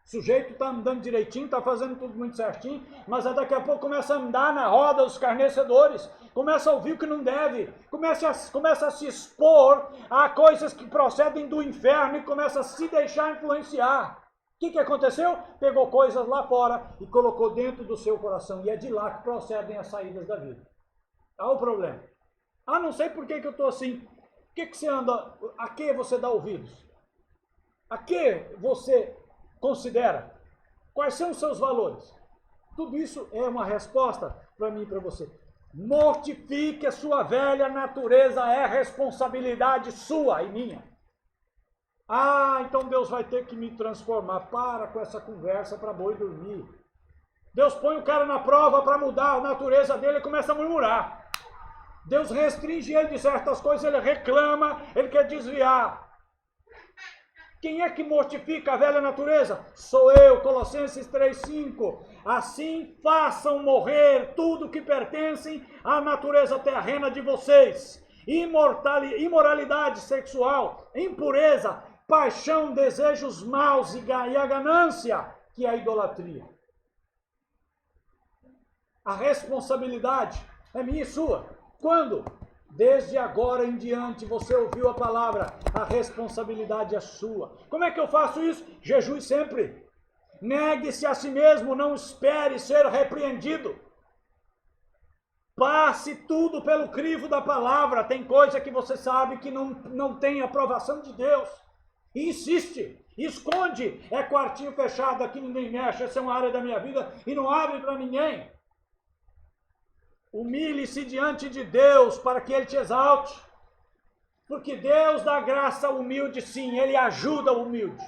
O sujeito está andando direitinho, está fazendo tudo muito certinho, mas daqui a pouco começa a andar na roda dos escarnecedores, começa a ouvir o que não deve, começa a se expor a coisas que procedem do inferno e começa a se deixar influenciar. O que aconteceu? Pegou coisas lá fora e colocou dentro do seu coração, e é de lá que procedem as saídas da vida. Olha o problema. Não sei por que eu estou assim. O que você anda, a que você dá ouvidos? A que você considera? Quais são os seus valores? Tudo isso é uma resposta para mim e para você. Mortifique a sua velha natureza, é responsabilidade sua e minha. Então Deus vai ter que me transformar. Para com essa conversa para boi dormir. Deus põe o cara na prova para mudar a natureza dele e começa a murmurar. Deus restringe ele de certas coisas, ele reclama, ele quer desviar. Quem é que mortifica a velha natureza? Sou eu, Colossenses 3,5. Assim façam morrer tudo que pertencem à natureza terrena de vocês. Imoralidade sexual, impureza, paixão, desejos maus e a ganância, que é a idolatria. A responsabilidade é minha e sua. Quando? Desde agora em diante você ouviu a palavra, a responsabilidade é sua. Como é que eu faço isso? Jejue sempre. Negue-se a si mesmo, não espere ser repreendido. Passe tudo pelo crivo da palavra. Tem coisa que você sabe que não tem aprovação de Deus. Insiste, esconde. É quartinho fechado, aqui ninguém mexe, essa é uma área da minha vida e não abre para ninguém. Humilhe-se diante de Deus para que Ele te exalte. Porque Deus dá graça ao humilde, sim, Ele ajuda o humilde.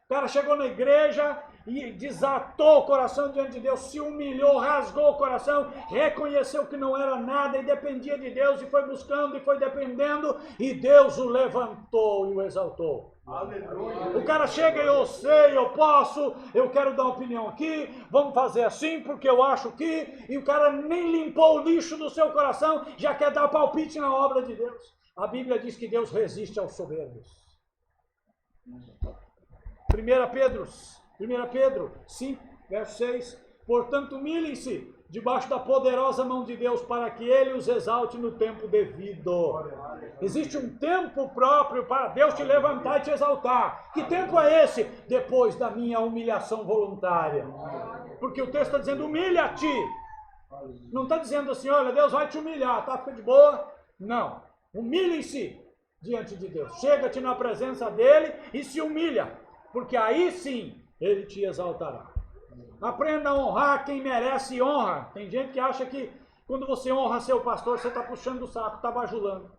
O cara chegou na igreja e desatou o coração diante de Deus, se humilhou, rasgou o coração, reconheceu que não era nada e dependia de Deus e foi buscando e foi dependendo e Deus o levantou e o exaltou. Aleluia. O cara chega e eu sei, eu posso, eu quero dar uma opinião aqui, vamos fazer assim porque eu acho que, e o cara nem limpou o lixo do seu coração, já quer dar palpite na obra de Deus. A Bíblia diz que Deus resiste aos soberbos. 1 Pedro 5, verso 6. Portanto, humilhem-se debaixo da poderosa mão de Deus para que Ele os exalte no tempo devido. Existe um tempo próprio para Deus te levantar e te exaltar. Que tempo é esse? Depois da minha humilhação voluntária. Porque o texto está dizendo, humilha-te. Não está dizendo assim, olha, Deus vai te humilhar, tá? Fica de boa. Não. Humilhem-se diante de Deus. Chega-te na presença dEle e se humilha. Porque aí sim, Ele te exaltará. Aprenda a honrar quem merece honra. Tem gente que acha que quando você honra seu pastor, você está puxando o saco, está bajulando.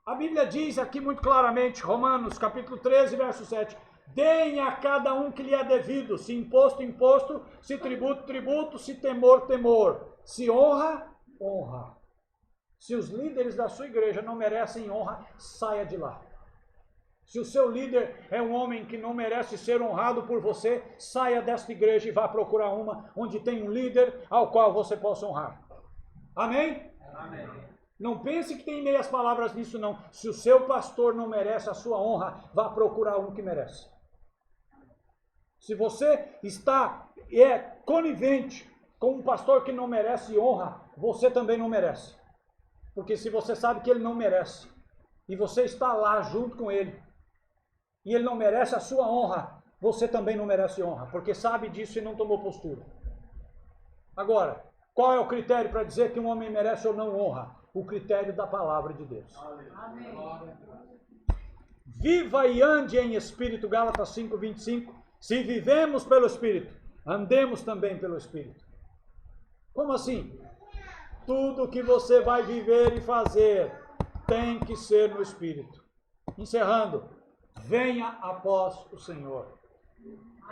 A Bíblia diz aqui muito claramente, Romanos capítulo 13, verso 7. Deem a cada um que lhe é devido, se imposto, imposto, se tributo, tributo, se temor, temor. Se honra, honra. Se os líderes da sua igreja não merecem honra, saia de lá. Se o seu líder é um homem que não merece ser honrado por você, saia desta igreja e vá procurar uma onde tem um líder ao qual você possa honrar. Amém? Amém. Não pense que tem meias palavras nisso, não. Se o seu pastor não merece a sua honra, vá procurar um que merece. Se você é conivente com um pastor que não merece honra, você também não merece. Porque se você sabe que ele não merece, e você está lá junto com ele, e ele não merece a sua honra, você também não merece honra, porque sabe disso e não tomou postura. Agora, qual é o critério para dizer que um homem merece ou não honra? O critério da palavra de Deus. Amém. Viva e ande em espírito, Gálatas 5, 25. Se vivemos pelo espírito, andemos também pelo espírito. Como assim? Tudo que você vai viver e fazer tem que ser no espírito. Encerrando, venha após o Senhor.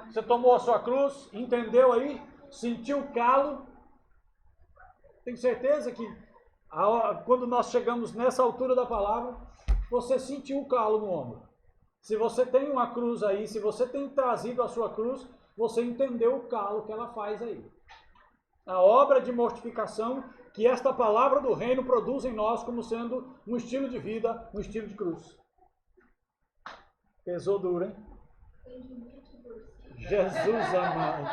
Você tomou a sua cruz, entendeu aí? Sentiu o calo? Tenho certeza que quando nós chegamos nessa altura da palavra, você sentiu o calo no ombro. Se você tem uma cruz aí, se você tem trazido a sua cruz, você entendeu o calo que ela faz aí. A obra de mortificação que esta palavra do reino produz em nós como sendo um estilo de vida, um estilo de cruz. Pesou duro, hein? Jesus amado.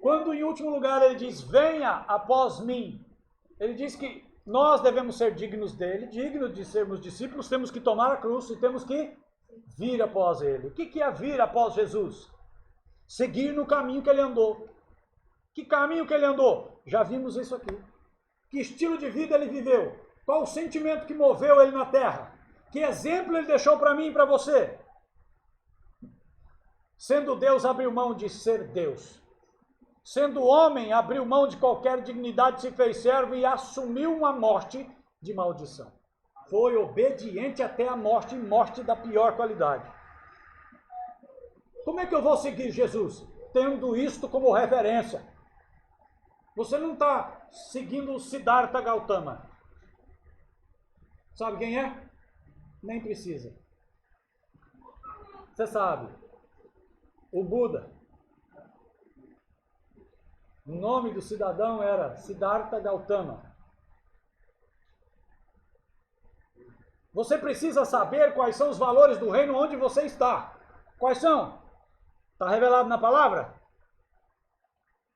Quando em último lugar ele diz, venha após mim, ele diz que nós devemos ser dignos dele, dignos de sermos discípulos, temos que tomar a cruz e temos que vir após ele. O que é vir após Jesus? Seguir no caminho que ele andou. Que caminho que ele andou? Já vimos isso aqui. Que estilo de vida ele viveu? Qual o sentimento que moveu ele na terra? Que exemplo ele deixou para mim e para você? Sendo Deus, abriu mão de ser Deus. Sendo homem, abriu mão de qualquer dignidade, se fez servo e assumiu uma morte de maldição. Foi obediente até a morte, e morte da pior qualidade. Como é que eu vou seguir Jesus? Tendo isto como referência. Você não está seguindo o Siddhartha Gautama. Sabe quem é? Nem precisa. Você sabe. O Buda. O nome do cidadão era Siddhartha Gautama. Você precisa saber quais são os valores do reino onde você está. Quais são? Está revelado na palavra?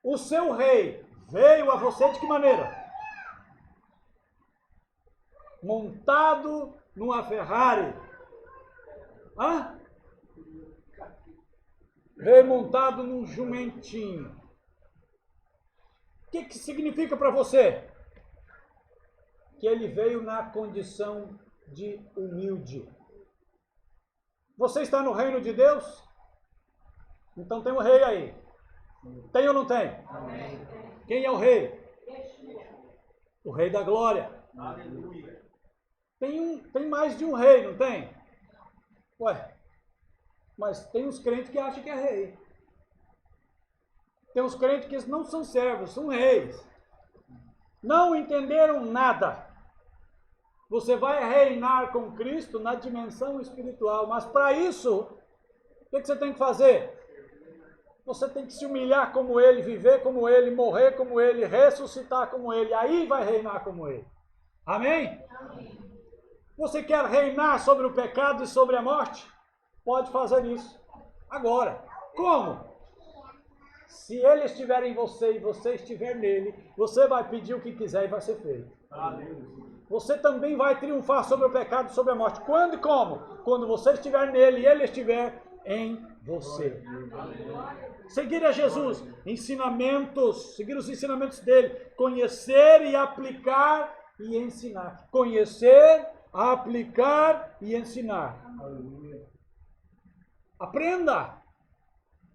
O seu rei veio a você de que maneira? Montado numa Ferrari. Hã? Veio montado num jumentinho. O que significa para você? Que ele veio na condição de humilde. Você está no reino de Deus? Então tem um rei aí. Tem ou não tem? Amém. Quem é o rei? O Rei da Glória. Aleluia. Tem mais de um rei, não tem? Ué, mas tem uns crentes que acham que é rei. Tem uns crentes que não são servos, são reis. Não entenderam nada. Você vai reinar com Cristo na dimensão espiritual, mas para isso, o que você tem que fazer? Você tem que se humilhar como Ele, viver como Ele, morrer como Ele, ressuscitar como Ele, aí vai reinar como Ele. Amém? Amém. Você quer reinar sobre o pecado e sobre a morte? Pode fazer isso. Agora, como? Se Ele estiver em você e você estiver nele, você vai pedir o que quiser e vai ser feito. Aleluia. Você também vai triunfar sobre o pecado e sobre a morte. Quando e como? Quando você estiver nele e ele estiver em você. Seguir a Jesus, ensinamentos, seguir os ensinamentos dele, conhecer e aplicar e ensinar. Conhecer, aplicar e ensinar. Aprenda.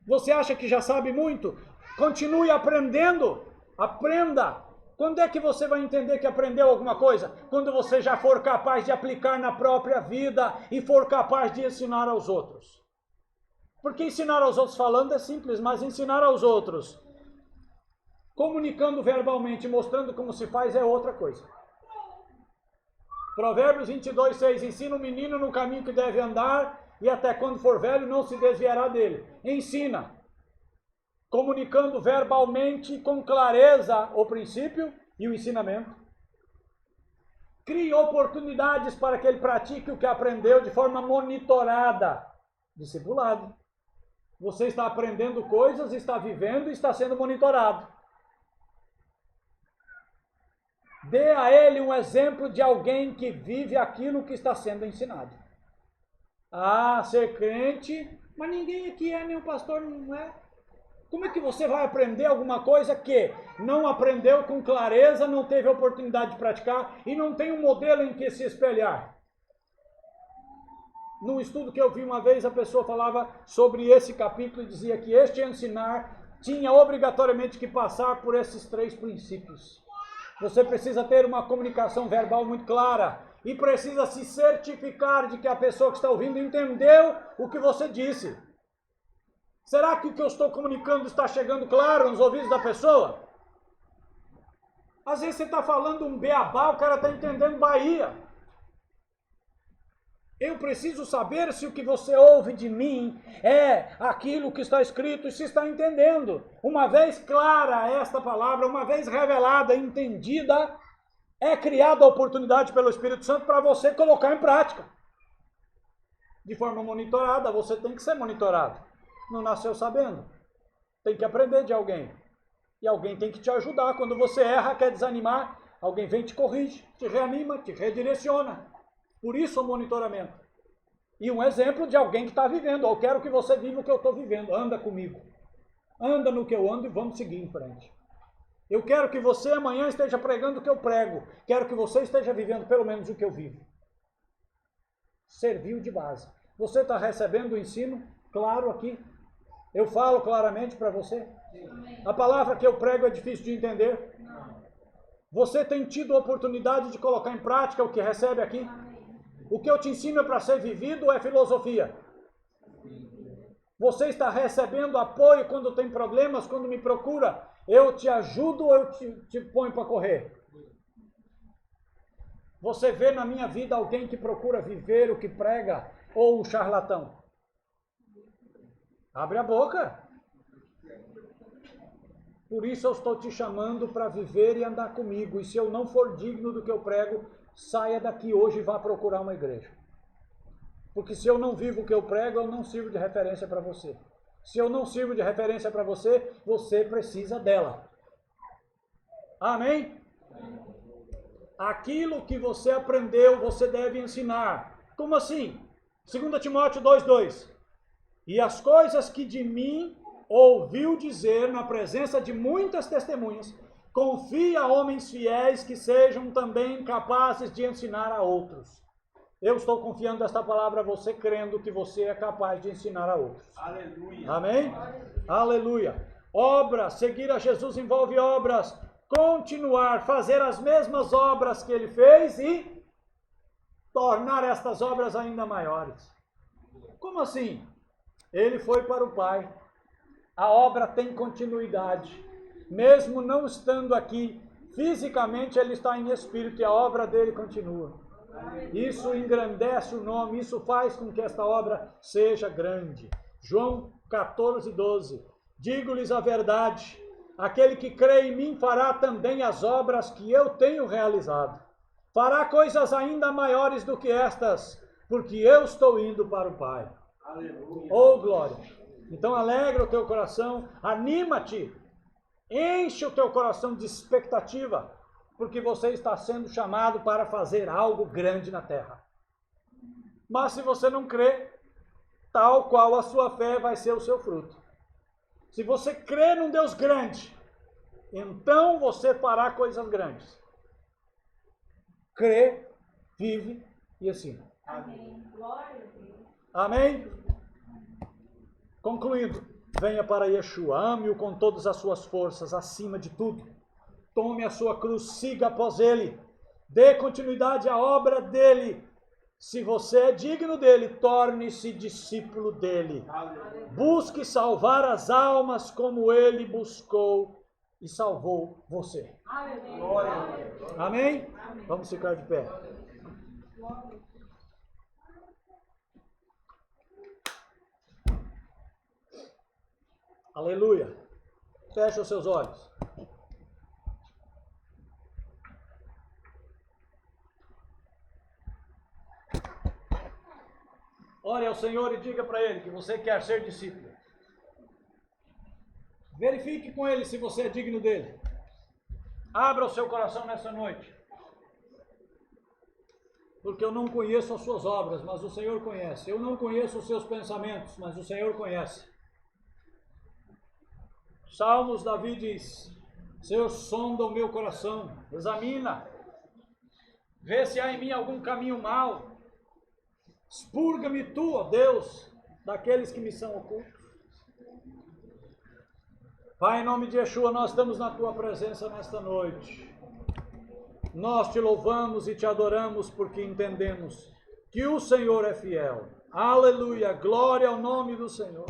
Você acha que já sabe muito? Continue aprendendo. Aprenda. Quando é que você vai entender que aprendeu alguma coisa? Quando você já for capaz de aplicar na própria vida e for capaz de ensinar aos outros. Porque ensinar aos outros falando é simples, mas ensinar aos outros, comunicando verbalmente, mostrando como se faz, é outra coisa. Provérbios 22:6, ensina o menino no caminho que deve andar e até quando for velho não se desviará dele. Ensina. Comunicando verbalmente com clareza o princípio e o ensinamento. Crie oportunidades para que ele pratique o que aprendeu de forma monitorada. Discipulado. Você está aprendendo coisas, está vivendo e está sendo monitorado. Dê a ele um exemplo de alguém que vive aquilo que está sendo ensinado. Ah, ser crente, mas ninguém aqui é, nenhum pastor não é. Como é que você vai aprender alguma coisa que não aprendeu com clareza, não teve a oportunidade de praticar e não tem um modelo em que se espelhar? Num estudo que eu vi uma vez, a pessoa falava sobre esse capítulo e dizia que este ensinar tinha obrigatoriamente que passar por esses 3 princípios. Você precisa ter uma comunicação verbal muito clara e precisa se certificar de que a pessoa que está ouvindo entendeu o que você disse. Será que o que eu estou comunicando está chegando claro nos ouvidos da pessoa? Às vezes você está falando um beabá, o cara está entendendo Bahia. Eu preciso saber se o que você ouve de mim é aquilo que está escrito e se está entendendo. Uma vez clara esta palavra, uma vez revelada, entendida, é criada a oportunidade pelo Espírito Santo para você colocar em prática. De forma monitorada, você tem que ser monitorado. Não nasceu sabendo. Tem que aprender de alguém. E alguém tem que te ajudar. Quando você erra, quer desanimar, alguém vem e te corrige, te reanima, te redireciona. Por isso o monitoramento. E um exemplo de alguém que está vivendo. Eu quero que você viva o que eu estou vivendo. Anda comigo. Anda no que eu ando e vamos seguir em frente. Eu quero que você amanhã esteja pregando o que eu prego. Quero que você esteja vivendo pelo menos o que eu vivo. Serviu de base. Você está recebendo o ensino claro aqui? Eu falo claramente para você? A palavra que eu prego é difícil de entender? Você tem tido a oportunidade de colocar em prática o que recebe aqui? O que eu te ensino é para ser vivido ou é filosofia? Você está recebendo apoio quando tem problemas, quando me procura? Eu te ajudo ou eu te ponho para correr? Você vê na minha vida alguém que procura viver o que prega ou um charlatão? Abre a boca. Por isso eu estou te chamando para viver e andar comigo. E se eu não for digno do que eu prego, saia daqui hoje e vá procurar uma igreja. Porque se eu não vivo o que eu prego, eu não sirvo de referência para você. Se eu não sirvo de referência para você, você precisa dela. Amém? Aquilo que você aprendeu, você deve ensinar. Como assim? 2 Timóteo 2:2. E as coisas que de mim ouviu dizer na presença de muitas testemunhas, confia a homens fiéis que sejam também capazes de ensinar a outros. Eu estou confiando esta palavra a você, crendo que você é capaz de ensinar a outros. Aleluia. Amém? Aleluia. Obras, seguir a Jesus envolve obras. continuar, fazer as mesmas obras que ele fez e tornar estas obras ainda maiores. Como assim? Ele foi para o Pai. A obra tem continuidade. Mesmo não estando aqui fisicamente, ele está em espírito e a obra dele continua. Isso engrandece o nome, isso faz com que esta obra seja grande. João 14, 12. Digo-lhes a verdade, aquele que crê em mim fará também as obras que eu tenho realizado. Fará coisas ainda maiores do que estas, porque eu estou indo para o Pai. Aleluia. Oh, glória! Então alegra o teu coração, anima-te, enche o teu coração de expectativa, porque você está sendo chamado para fazer algo grande na terra. Mas se você não crê, tal qual a sua fé vai ser o seu fruto. Se você crê num Deus grande, então você fará coisas grandes. Crê, vive e ensina. Amém. Glória a Deus. Amém? Concluindo, venha para Yeshua, ame-o com todas as suas forças, acima de tudo. Tome a sua cruz, siga após ele. Dê continuidade à obra dele. Se você é digno dele, torne-se discípulo dele. Busque salvar as almas como ele buscou e salvou você. Glória a Deus. Amém? Vamos ficar de pé. Aleluia. Feche os seus olhos. Ore ao Senhor e diga para Ele que você quer ser discípulo. Verifique com Ele se você é digno dele. Abra o seu coração nessa noite. Porque eu não conheço as suas obras, mas o Senhor conhece. Eu não conheço os seus pensamentos, mas o Senhor conhece. Salmos, Davi diz: Senhor, sonda o meu coração, examina, vê se há em mim algum caminho mau. Expurga-me tu, ó Deus, daqueles que me são ocultos. Pai, em nome de Yeshua, nós estamos na tua presença nesta noite. Nós te louvamos e te adoramos porque entendemos que o Senhor é fiel. Aleluia, glória ao nome do Senhor.